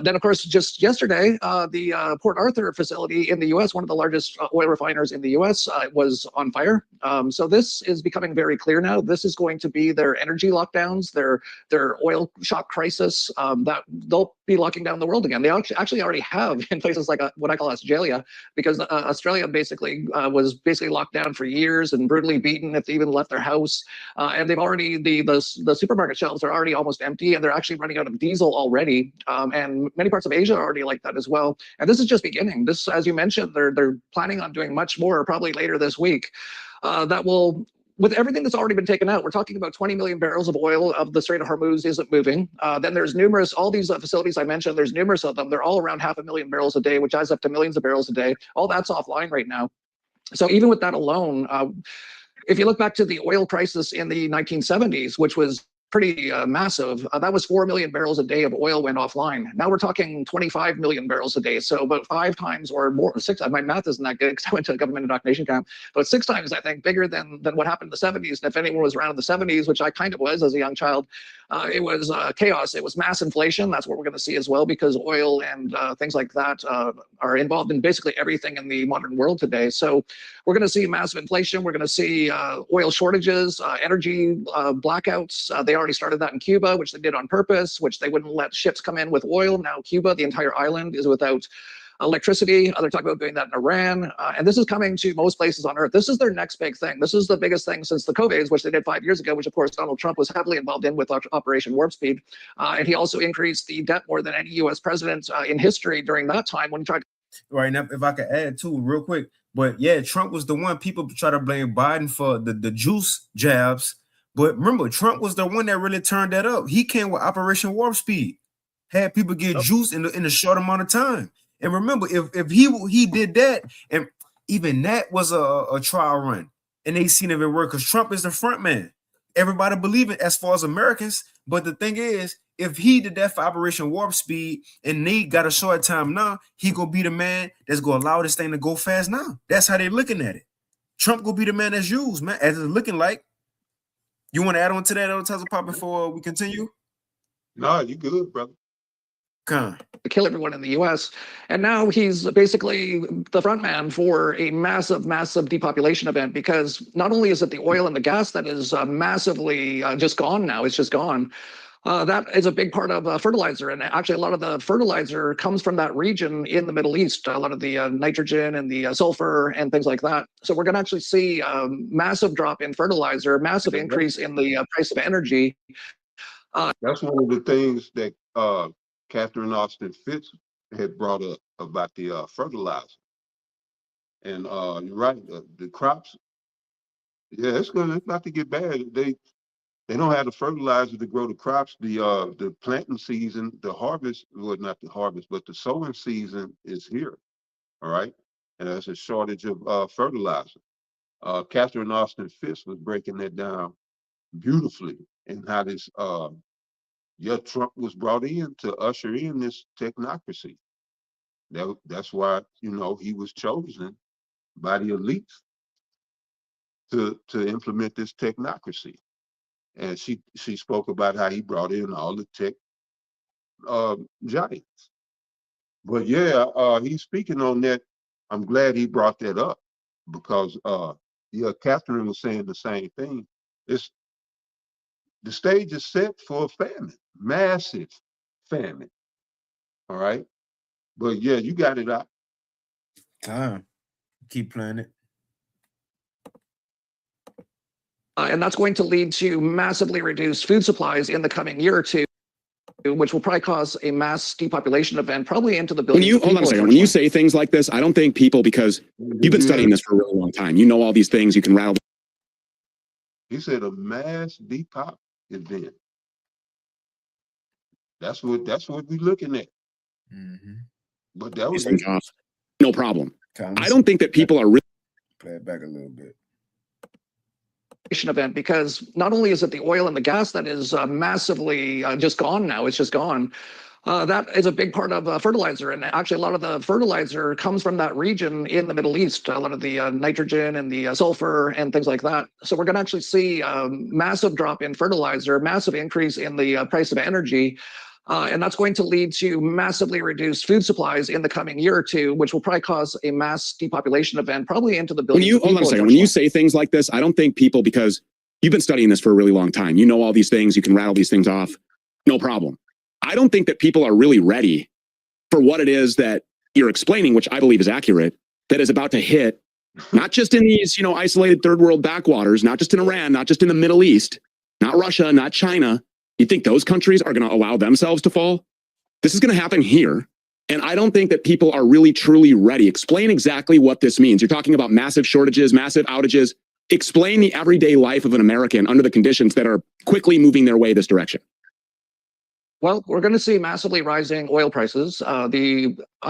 Then, of course, just yesterday, the Port Arthur facility in the U.S., one of the largest oil refiners in the U.S., was on fire. So this is becoming very clear now. This is going to be their energy lockdowns, their oil shock crisis, that they'll be locking down the world again. They actually already have in places like what I call Australia, because Australia was locked down for years and brutally beaten if they even left their house. And they've already, the supermarket shelves are already almost empty, and they're actually running out of diesel already. And many parts of Asia are already like that as well. And this is just beginning. This, as you mentioned, they're planning on doing much more probably later this week. That will, with everything that's already been taken out, we're talking about 20 million barrels of oil of the Strait of Hormuz isn't moving. Then there's all these facilities I mentioned, there's numerous of them. They're all around 500,000 barrels a day, which adds up to millions of barrels a day. All that's offline right now. So even with that alone, if you look back to the oil crisis in the 1970s, which was pretty massive, that was 4 million barrels a day of oil went offline. Now we're talking 25 million barrels a day. So about 5 times or more, 6, my math isn't that good because I went to a government indoctrination camp, but 6 times, I think, bigger than what happened in the 70s. And if anyone was around in the 70s, which I kind of was as a young child, it was chaos. It was mass inflation. That's what we're going to see as well, because oil and things like that are involved in basically everything in the modern world today. So we're going to see massive inflation. We're going to see oil shortages, energy blackouts. They already started that in Cuba, which they did on purpose, which they wouldn't let ships come in with oil. Now Cuba, the entire island, is without electricity. They're talking about doing that in Iran. And this is coming to most places on earth. This is their next big thing. This is the biggest thing since the COVIDs, which they did 5 years ago, which of course Donald Trump was heavily involved in with Operation Warp Speed. And he also increased the debt more than any US president in history during that time when he tried. Right now, if I could add too real quick, but yeah, Trump was the one. People try to blame Biden for the juice jabs, but remember, Trump was the one that really turned that up. He came with Operation Warp Speed, had people get juice in a short amount of time. And remember, if he did that, and even that was a trial run, and they seen if it worked, because Trump is the front man. Everybody believe it as far as Americans, but the thing is, if he did that for Operation Warp Speed and they got a short time now, he gonna be the man that's gonna allow this thing to go fast now. That's how they looking at it. Trump gonna be the man that's used, man, as it's looking like. You want to add on to that, Pop, before we continue? No, you good, brother. Come. Kill everyone in the US. And now he's basically the front man for a massive, massive depopulation event, because not only is it the oil and the gas that is massively just gone now, it's just gone. That is a big part of fertilizer. And actually, a lot of the fertilizer comes from that region in the Middle East, a lot of the nitrogen and the sulfur and things like that. So we're going to actually see a massive drop in fertilizer, massive increase in the price of energy. That's one of the things that Catherine Austin Fitz had brought up about the fertilizer. And you're right, the crops, yeah, it's about to get bad. They don't have the fertilizer to grow the crops. The planting season, the harvest, well, not the harvest, but the sowing season is here. All right. And there's a shortage of fertilizer. Catherine Austin Fitz was breaking that down beautifully, and how this Trump was brought in to usher in this technocracy. That's why, he was chosen by the elites to implement this technocracy. And she spoke about how he brought in all the tech giants. But yeah, he's speaking on that. I'm glad he brought that up because yeah, Catherine was saying the same thing. It's the stage is set for a famine, massive famine. All right. But yeah, you got it out. Keep playing it. And that's going to lead to massively reduced food supplies in the coming year or two, which will probably cause a mass depopulation event, probably into the billions. Hold on a second. When you say things like this, I don't think people, because you've been studying this for a really long time. You know all these things. You can rattle. He said a mass depop event. That's what we're looking at. But that was no problem. I don't think that people are really play it back a little bit. Event, because not only is it the oil and the gas that is massively just gone now, it's just gone. That is a big part of fertilizer, and actually a lot of the fertilizer comes from that region in the Middle East, a lot of the nitrogen and the sulfur and things like that. So we're going to actually see a massive drop in fertilizer, massive increase in the price of energy. And that's going to lead to massively reduced food supplies in the coming year or two, which will probably cause a mass depopulation event, probably into the billions. Hold on a second. When you say things like this, I don't think people, because you've been studying this for a really long time. You know all these things. You can rattle these things off. No problem. I don't think that people are really ready for what it is that you're explaining, which I believe is accurate, that is about to hit, not just in these, isolated third world backwaters, not just in Iran, not just in the Middle East, not Russia, not China. You think those countries are going to allow themselves to fall? This is going to happen here. And I don't think that people are really, truly ready. Explain exactly what this means. You're talking about massive shortages, massive outages. Explain the everyday life of an American under the conditions that are quickly moving their way this direction. Well, we're going to see massively rising oil prices. I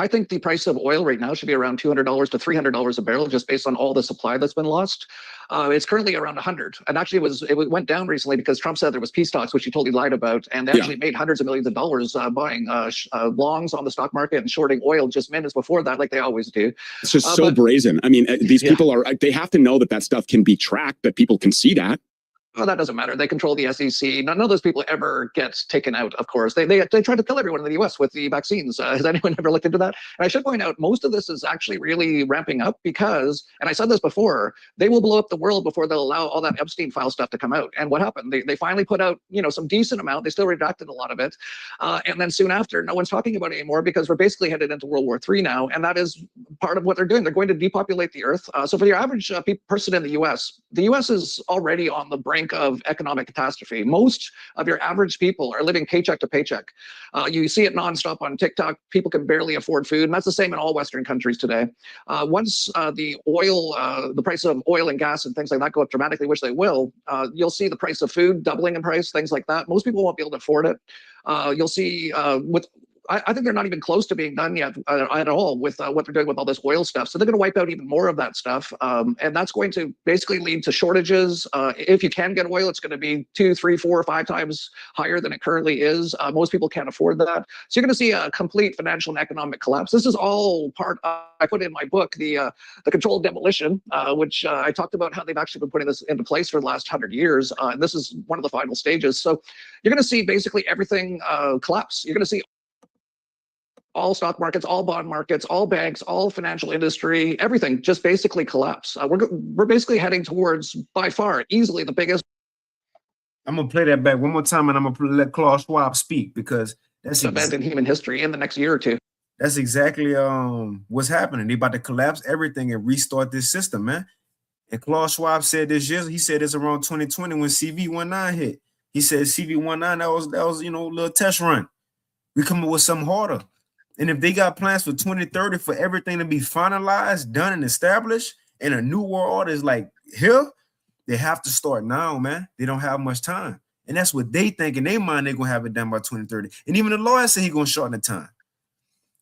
think the price of oil right now should be around $200 to $300 a barrel, just based on all the supply that's been lost. It's currently around 100, and actually it went down recently because Trump said there was peace talks, which he totally lied about, and they actually made hundreds of millions of dollars buying longs on the stock market and shorting oil just minutes before that, like they always do. It's just so brazen. I mean, these people they have to know that stuff can be tracked, that people can see that. Well, that doesn't matter. They control the SEC. None of those people ever get taken out, of course. They try to kill everyone in the U.S. with the vaccines. Has anyone ever looked into that? And I should point out, most of this is actually really ramping up because, and I said this before, they will blow up the world before they'll allow all that Epstein file stuff to come out. And what happened? They finally put out, some decent amount. They still redacted a lot of it. And then soon after, no one's talking about it anymore because we're basically headed into World War III now. And that is part of what they're doing. They're going to depopulate the earth. So for your average person in the U.S. is already on the brink of economic catastrophe. Most of your average people are living paycheck to paycheck. You see it nonstop on TikTok. People can barely afford food, and that's the same in all Western countries today. Once the price of oil and gas and things like that go up dramatically, which they will, you'll see the price of food doubling in price, things like that. Most people won't be able to afford it. You'll see I think they're not even close to being done yet at all with what they're doing with all this oil stuff. So they're going to wipe out even more of that stuff. And that's going to basically lead to shortages. If you can get oil, it's going to be 2, 3, 4, 5 times higher than it currently is. Most people can't afford that. So you're going to see a complete financial and economic collapse. This is all part of, I put in my book, the controlled demolition, which I talked about how they've actually been putting this into place for the last 100 years. And this is one of the final stages. So you're going to see basically everything collapse. You're going to see all stock markets, all bond markets, all banks, all financial industry, everything just basically collapse. We're basically heading towards, by far, easily the biggest. I'm gonna play that back one more time, and I'm gonna let Klaus Schwab speak because that's event in human history in the next year or two. That's exactly what's happening. They about to collapse everything and restart this system, man. And Klaus Schwab said this year. He said this around 2020 when CV19 hit. He said CV19 that was a little test run. We come up with something harder. And if they got plans for 2030 for everything to be finalized, done, and established, and a new world order is like here, they have to start now, man. They don't have much time. And that's what they think in their mind they're going to have it done by 2030. And even the lawyer said he's going to shorten the time.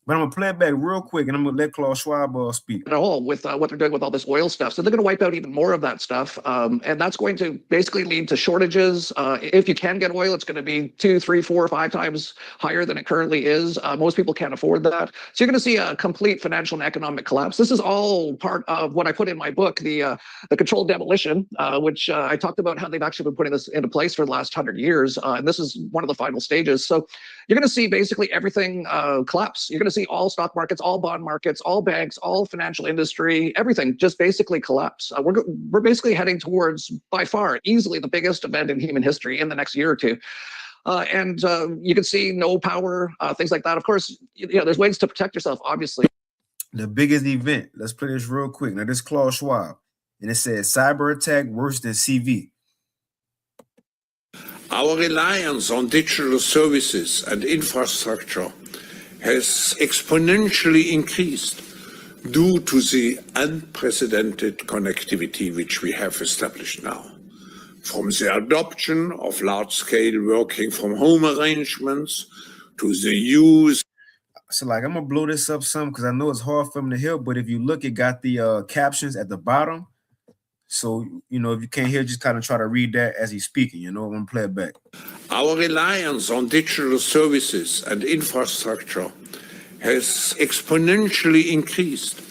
But I'm gonna play it back real quick, and I'm gonna let Klaus Schwab speak. At all with what they're doing with all this oil stuff. So they're going to wipe out even more of that stuff. And that's going to basically lead to shortages. If you can get oil, it's going to be 2, 3, 4, 5 times higher than it currently is. Most people can't afford that. So you're going to see a complete financial and economic collapse. This is all part of what I put in my book, the controlled demolition, which I talked about how they've actually been putting this into place for the last 100 years. And this is one of the final stages. So you're going to see basically everything collapse. You're going to see all stock markets, all bond markets, all banks, all financial industry, everything just basically collapse. We're basically heading towards, by far, easily the biggest event in human history in the next year or two. And you can see no power, things like that. Of course, there's ways to protect yourself, obviously. The biggest event. Let's play this real quick. Now, this is Klaus Schwab, and it says cyber attack worse than CV. Our reliance on digital services and infrastructure has exponentially increased due to the unprecedented connectivity which we have established now. From the adoption of large-scale working from home arrangements to the use. So, like, I'm gonna blow this up some because I know it's hard for them to hear, but if you look, it got the captions at the bottom. So, if you can't hear, just kind of try to read that as he's speaking, I'm gonna play it back. Our reliance on digital services and infrastructure has exponentially increased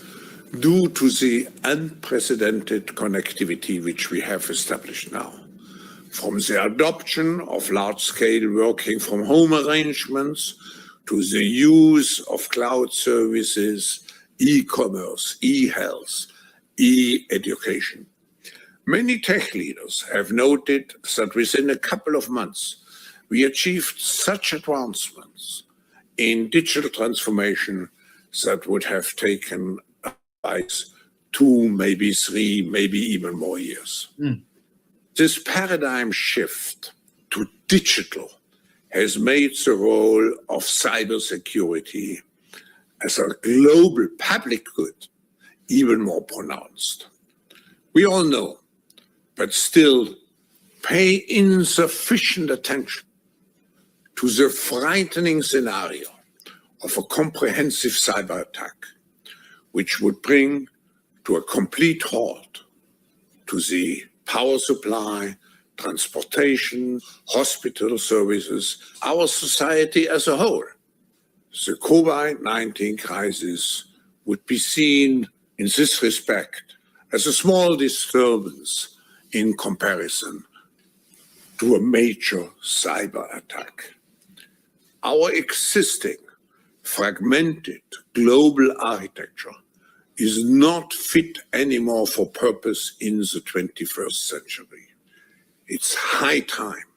due to the unprecedented connectivity which we have established now. From the adoption of large-scale working from home arrangements to the use of cloud services, e-commerce, e-health, e-education. Many tech leaders have noted that within a couple of months, we achieved such advancements in digital transformation that would have taken us 2, maybe 3, maybe even more years. This paradigm shift to digital has made the role of cybersecurity as a global public good even more pronounced. We all know, but still pay insufficient attention to the frightening scenario of a comprehensive cyber attack, which would bring to a complete halt to the power supply, transportation, hospital services, our society as a whole. The COVID-19 crisis would be seen in this respect as a small disturbance in comparison to a major cyber attack. Our existing fragmented global architecture is not fit anymore for purpose in the 21st century. It's high time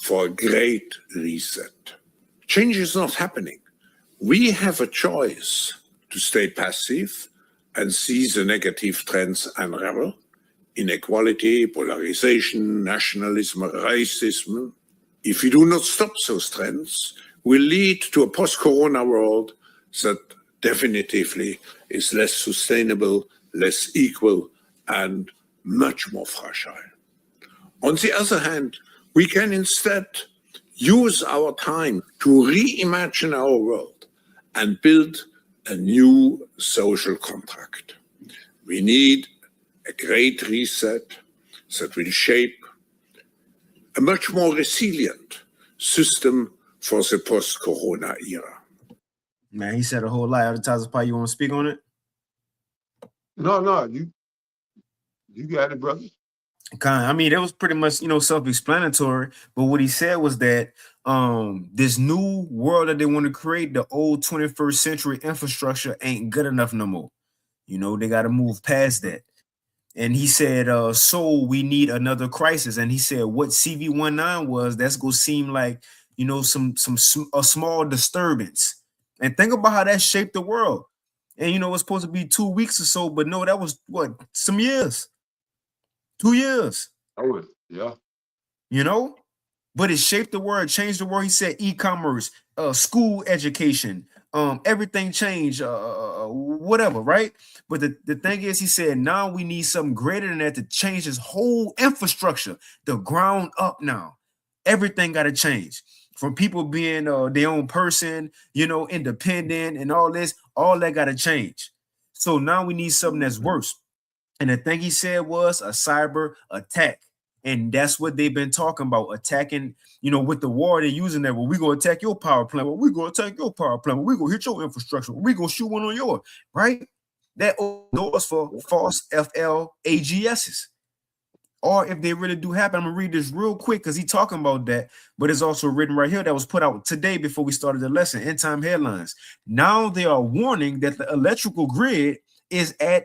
for a great reset. Change is not happening. We have a choice to stay passive and see the negative trends unravel. Inequality, polarization, nationalism, racism. If we do not stop those trends, will lead to a post-corona world that definitively is less sustainable, less equal, and much more fragile. On the other hand, we can instead use our time to reimagine our world and build a new social contract. We need a great reset that will shape a much more resilient system for the post-corona era. Man, he said a whole lot. Advertiser Pie, you want to speak on it? No, you got it, brother. I mean, that was pretty much, self-explanatory. But what he said was that this new world that they want to create, the old 21st century infrastructure ain't good enough no more. They got to move past that. And he said, so we need another crisis. And he said, what CV19 was, that's going to seem like, a small disturbance. And think about how that shaped the world. And, it's supposed to be 2 weeks or so, but no, that was some years. 2 years. Oh, yeah. But it shaped the world, changed the world. He said e-commerce, school education, everything changed, whatever, right? But the thing is, he said, now we need something greater than that to change this whole infrastructure, the ground up now. Everything got to change. from people being their own person, you know, independent and all this, all that got to change. So now we need something that's worse. And the thing he said was a cyber attack. And that's what they've been talking about, attacking, you know, with the war, they're using that. Well, we're going to attack your power plant. Well, we're going to attack your power plant. Well, we're going to hit your infrastructure. We're going to shoot one on yours, right? That opens doors for false FLAGSs. Or if they really do happen, I'm going to read this real quick because he's talking about that. But it's also written right here that was put out today before we started the lesson, end time headlines. Now they are warning that the electrical grid is at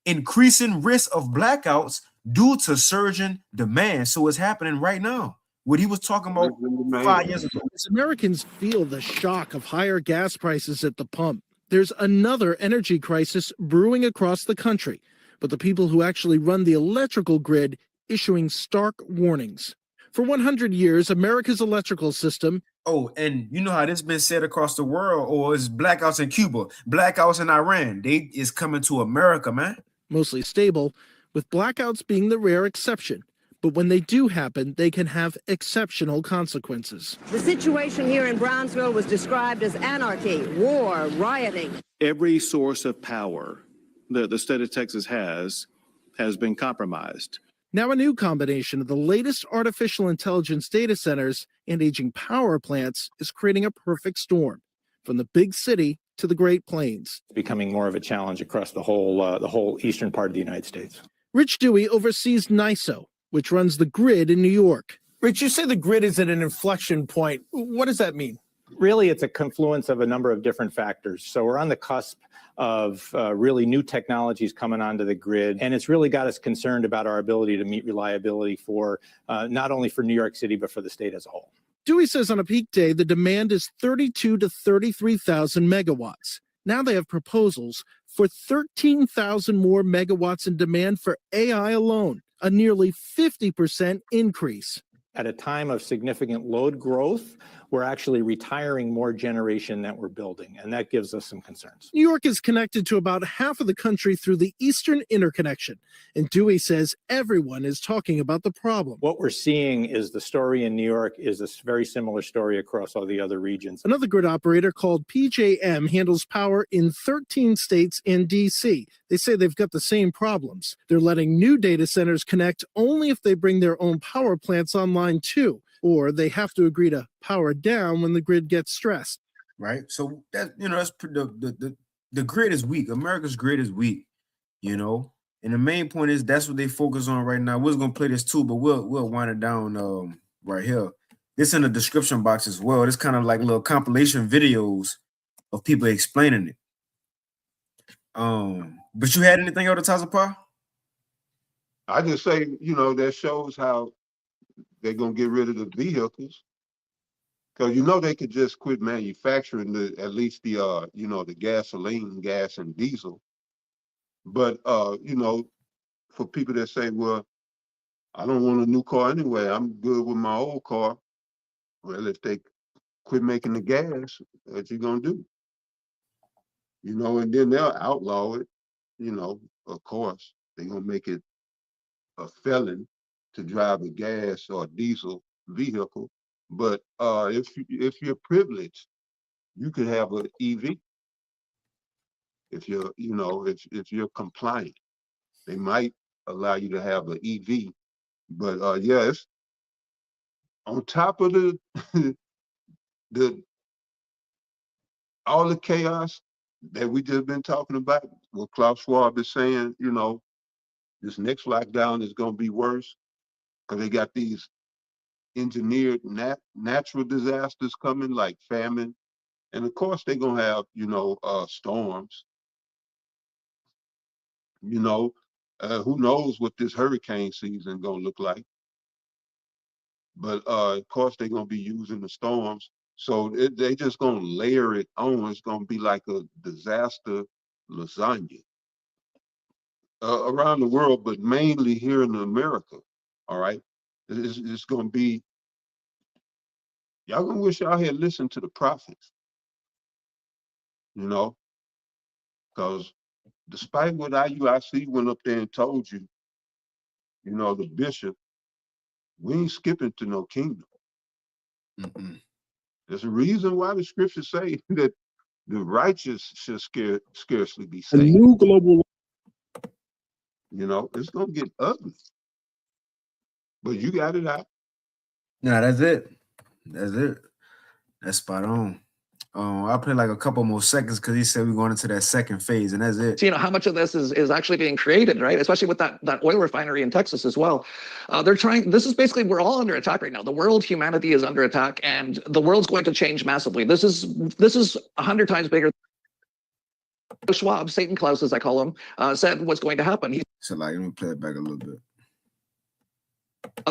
increasing risk of blackouts due to surging demand. So it's happening right now. What he was talking about 5 years ago. As Americans feel the shock of higher gas prices at the pump, there's another energy crisis brewing across the country. But the people who actually run the electrical grid issuing stark warnings. For 100 years, America's electrical system. Oh, and you know how this been said across the world, or it's blackouts in Cuba, blackouts in Iran. They is coming to America, man. Mostly stable, with blackouts being the rare exception. But when they do happen, they can have exceptional consequences. The situation here in Brownsville was described as anarchy, war, rioting. Every source of power that the state of Texas has been compromised. Now a new combination of the latest artificial intelligence data centers and aging power plants is creating a perfect storm, from the big city to the Great Plains. Becoming more of a challenge across the whole eastern part of the United States. Rich Dewey oversees NISO, which runs the grid in New York. Rich, you say the grid is at an inflection point. What does that mean? Really, it's a confluence of a number of different factors. So we're on the cusp of really new technologies coming onto the grid, and it's really got us concerned about our ability to meet reliability for not only for New York City, but for the state as a whole. Dewey says on a peak day, the demand is 32 to 33,000 megawatts. Now they have proposals for 13,000 more megawatts in demand for AI alone, a nearly 50% increase. At a time of significant load growth, we're actually retiring more generation that we're building, and that gives us some concerns. New York is connected to about half of the country through the Eastern Interconnection, and Dewey says everyone is talking about the problem. What we're seeing is the story in New York is a very similar story across all the other regions. Another grid operator called PJM handles power in 13 states and D.C. They say they've got the same problems. They're letting new data centers connect only if they bring their own power plants online too, or they have to agree to power down when the grid gets stressed. Right. So that, you know, that's the grid is weak. America's grid is weak, you know. And the main point is that's what they focus on right now. We're gonna play this too, but we'll wind it down right here. This in the description box as well. It's kind of like little compilation videos of people explaining it. But you had anything else to talk about? I just say, you know, that shows how they're gonna get rid of the vehicles, because you know they could just quit manufacturing at least the you know, the gasoline, gas, and diesel. But you know, for people that say, well, I don't want a new car anyway, I'm good with my old car. Well, if they quit making the gas, what you gonna do? You know, and then they'll outlaw it. You know, of course, they're gonna make it a felon to drive a gas or diesel vehicle. But if you're privileged, you could have an EV. If you're, you know, if you're compliant, they might allow you to have an EV. But yeah, it's on top of the all the chaos that we just been talking about. What Klaus Schwab is saying, you know, this next lockdown is going to be worse because they got these engineered natural disasters coming, like famine, and of course they're gonna have, you know, storms. You know, who knows what this hurricane season gonna look like? But of course they're gonna be using the storms, so they just gonna layer it on. It's gonna be like a disaster lasagna around the world, but mainly here in America. All right, it's gonna be. Y'all gonna wish y'all had listened to the prophets, you know, because despite what IUIC went up there and told you, you know, the bishop, we ain't skipping to no kingdom. There's a reason why the scriptures say that the righteous shall scarcely be saved. A new global. You know, it's gonna get ugly. But you got it out. Nah, that's it. That's it. That's spot on. I'll play like a couple more seconds because he said we're going into that second phase, and that's it. So, how much of this is actually being created, right? Especially with that oil refinery in Texas as well. They're trying, this is basically, we're all under attack right now. The world, humanity is under attack, and the world's going to change massively. This is 100 times bigger. Schwab, Satan Klaus, as I call him, said what's going to happen. So like, let me play it back a little bit.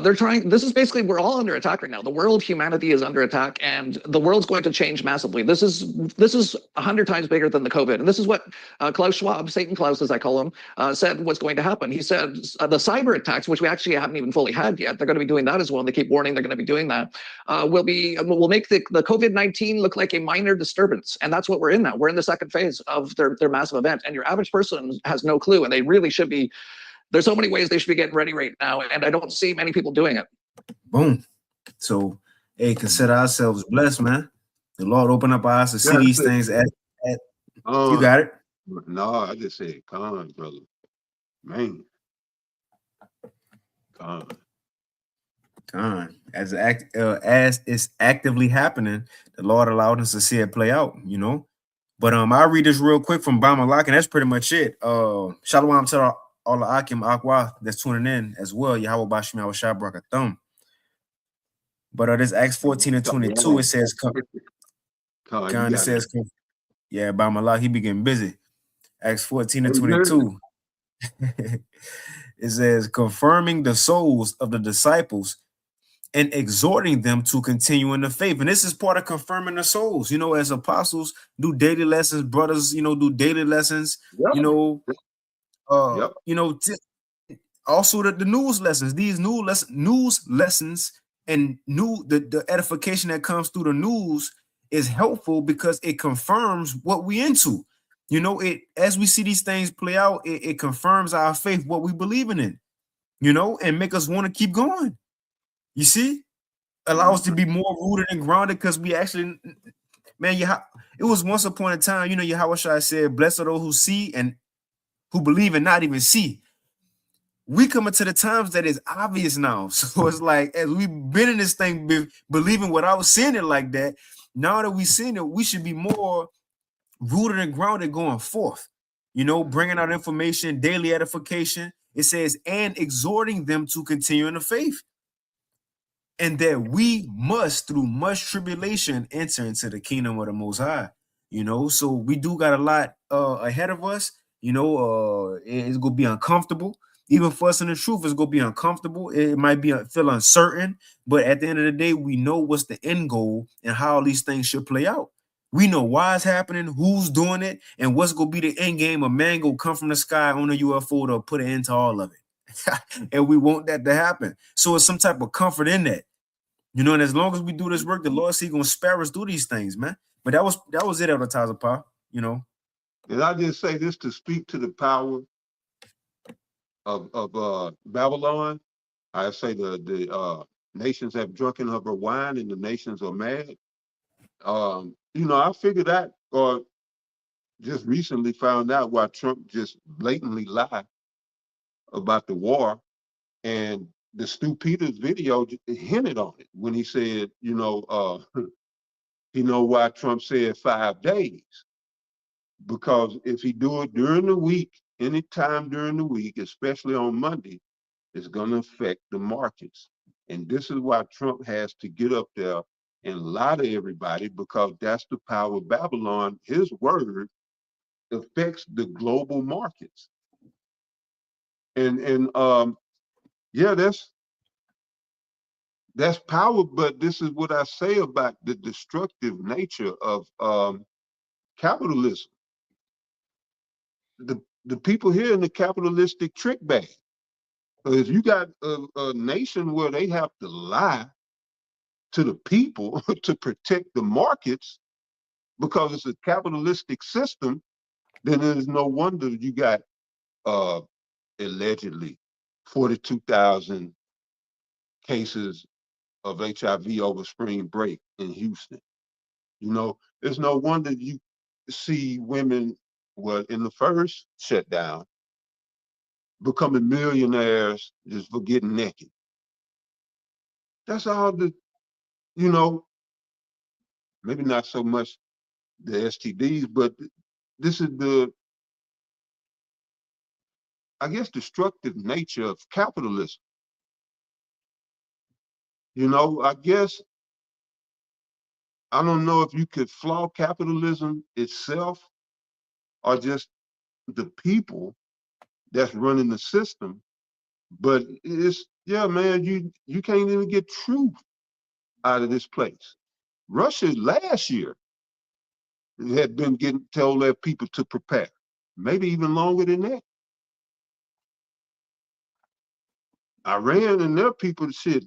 They're trying, this is basically, we're all under attack right now. The world, humanity is under attack, and the world's going to change massively. This is 100 times bigger than the COVID. And this is what Klaus Schwab, Satan Klaus, as I call him, said what's going to happen. He said the cyber attacks, which we actually haven't even fully had yet, they're going to be doing that as well. And they keep warning they're going to be doing that, will make the COVID-19 look like a minor disturbance. And that's what we're in now. We're in the second phase of their massive event. And your average person has no clue, and they really should be. There's so many ways they should be getting ready right now, and I don't see many people doing it. Boom. So, hey, consider ourselves blessed, man. The Lord open up our eyes to see these things. You got it? No, I just said, con, brother. Man. Con. As it's actively happening, the Lord allowed us to see it play out, you know. But I'll read this real quick from Bamalak, and that's pretty much it. Shalom to all the Akim Akwa that's tuning in as well. Yahweh Bashim Yahweh Shabrakathum. But this Acts 14 and 22, it says, it says, yeah, Bamalak, he be getting busy. Acts 14 and 22. It says, confirming the souls of the disciples and exhorting them to continue in the faith. And this is part of confirming the souls. You know, as apostles do daily lessons, brothers, you know, do daily lessons, you know, also the news lessons, these news lessons and the edification that comes through the news is helpful because it confirms what we into. You know, it as we see these things play out, it confirms our faith, what we believe in, you know, and make us want to keep going. You see, allow us to be more rooted and grounded because we actually, man, it was once upon a time, you know, Yahweh said, blessed are those who see and who believe and not even see. We coming to the times that is obvious now. So it's like, as we've been in this thing, believing without seeing it like that, now that we've seen it, we should be more rooted and grounded going forth, you know, bringing out information, daily edification. It says, and exhorting them to continue in the faith. And that we must, through much tribulation, enter into the kingdom of the Most High, you know. So we do got a lot ahead of us, you know. It's gonna be uncomfortable, even for us in the truth. It's gonna be uncomfortable. It might be feel uncertain, but at the end of the day, we know what's the end goal and how all these things should play out. We know why it's happening, who's doing it, and what's gonna be the end game. A man go come from the sky on a UFO to put an end to all of it, and we want that to happen. So it's some type of comfort in that. You know, and as long as we do this work, the Lord see gonna spare us do these things, man. But that was it, Elder Tazapah, you know. And I just say this to speak to the power of Babylon. I say the nations have drunken of her wine and the nations are mad. You know, I figured out, or just recently found out why Trump just blatantly lied about the war. And the Stu Peters video hinted on it when he said, you know, you know why Trump said 5 days? Because if he do it during the week, anytime during the week, especially on Monday, it's going to affect the markets. And this is why Trump has to get up there and lie to everybody, because that's the power of Babylon. His word affects the global markets. And yeah, that's power, but this is what I say about the destructive nature of capitalism. The people here in the capitalistic trick bag. If you got a nation where they have to lie to the people to protect the markets because it's a capitalistic system, then it is no wonder you got allegedly 42,000 cases of HIV over spring break in Houston. You know, it's no wonder you see women, well, in the first shutdown, becoming millionaires just for getting naked. That's all you know, maybe not so much the STDs, but this is I guess, destructive nature of capitalism. You know, I guess, I don't know if you could flaw capitalism itself or just the people that's running the system. But it's, yeah, man, you can't even get truth out of this place. Russia last year had been told their people to prepare, maybe even longer than that. Iran and their people, shit,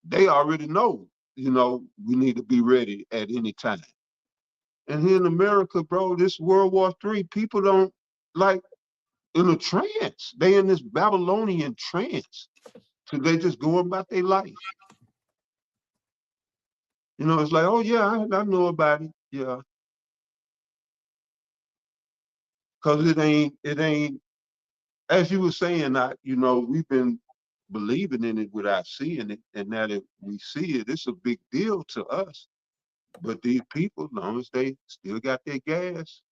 they already know, you know, we need to be ready at any time. And here in America, bro, this World War III, people don't like in a trance. They in this Babylonian trance. So they just go about their life. You know, it's like, oh yeah, I know about it. Yeah. Cause it ain't, as you were saying, you know, we've been believing in it without seeing it. And now that we see it, it's a big deal to us. But these people, as long as they still got their gas,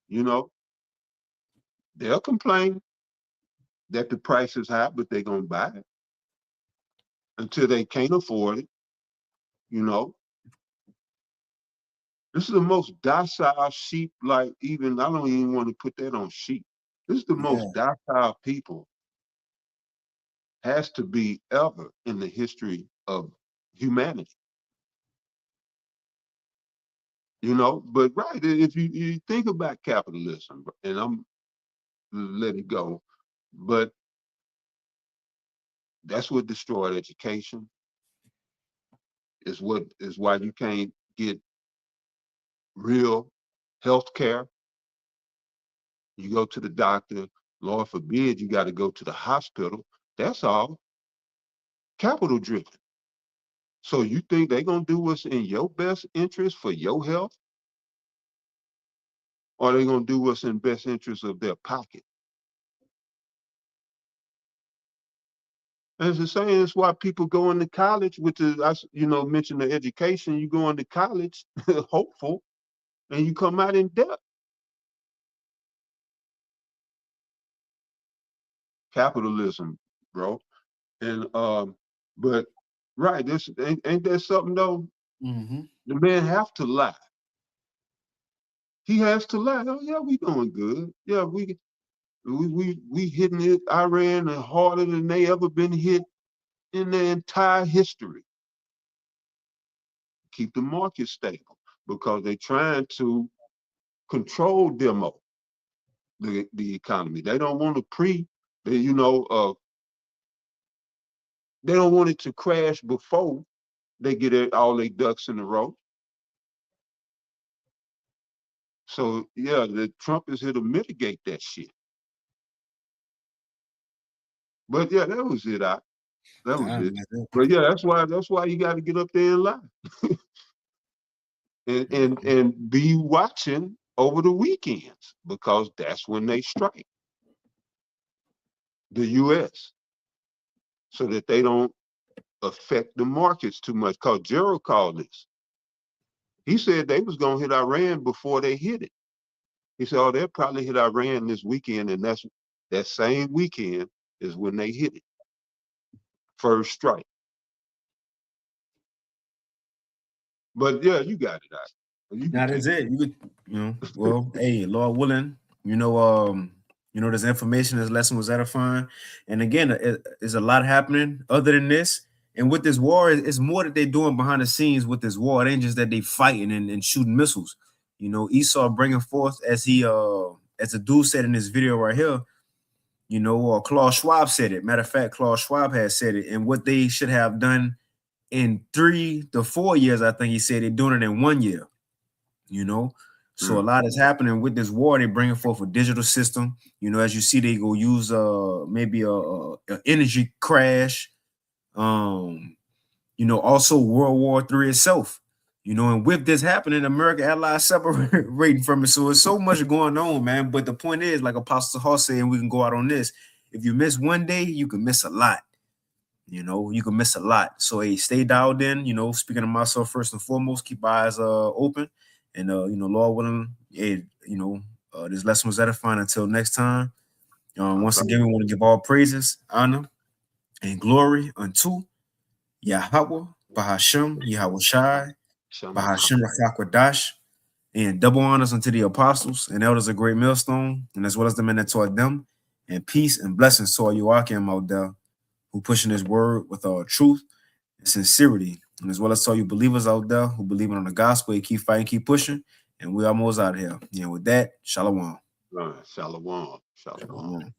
you know, they'll complain that the price is high, but they're gonna buy it until they can't afford it, you know. This is the most docile sheep, like even, I don't even want to put that on sheep. This is the most docile people has to be ever in the history of humanity. You know, but right, if you think about capitalism, and I'm let it go, but that's what destroyed education. Is why you can't get real health care. You go to the doctor, Lord forbid, you got to go to the hospital. That's all capital driven. So you think they're gonna do what's in your best interest for your health, or they gonna do what's in best interest of their pocket? As the saying, it's why people go into college, which is, you know, mention the education. You go into college hopeful, and you come out in debt. Capitalism, bro. And but right, this ain't that something though? Mm-hmm. The man have to lie. He has to lie. Oh yeah, we doing good. Yeah, we hitting it, Iran harder than they ever been hit in their entire history. Keep the market stable because they're trying to control demo the economy. They don't want to you know, they don't want it to crash before they get all their ducks in a row. So yeah, the Trump is here to mitigate that shit. But yeah, that was it. That was it. But yeah, that's why you got to get up there and lie, and be watching over the weekends because that's when they strike the U.S. so that they don't affect the markets too much. Cause Gerald called this. He said they was gonna hit Iran before they hit it. He said, oh, they'll probably hit Iran this weekend, and that same weekend is when they hit it. First strike. But yeah, you got it out. That is it. You could, you know, well, hey, Lord willing, you know, this information, this lesson was edifying. And again, there's a lot happening other than this. And with this war, it's more that they're doing behind the scenes with this war. It ain't just that they fighting and shooting missiles. You know, Esau bringing forth, as the dude said in this video right here, you know, Klaus Schwab said it. Matter of fact, Klaus Schwab has said it. And what they should have done in 3 to 4 years, I think he said they're doing it in 1 year. You know, so a lot is happening with this war. They're bringing forth a digital system. You know, as you see, they go use maybe a energy crash. You know, also World War III itself. You know, and with this happening, American allies separating from it. So it's so much going on, man. But the point is, like Apostle Hall said, and we can go out on this. If you miss one day, you can miss a lot. You know, you can miss a lot. So hey, stay dialed in. You know, speaking of myself first and foremost, keep our eyes open. And you know, Lord willing, hey, you know, this lesson was edifying. Until next time. Once again, we want to give all praises, honor, and glory unto Yahweh, Bahashem, Yahweh Shai, Bahashem Rafakwadash, and double honors unto the apostles and elders of Great Millstone, and as well as the men that taught them, and peace and blessings to all you Akim out there who pushing this word with truth and sincerity, and as well as to all you believers out there who believe in the gospel, you keep fighting, keep pushing, and we almost out here. And with that, shalom. Shalom. Shalom.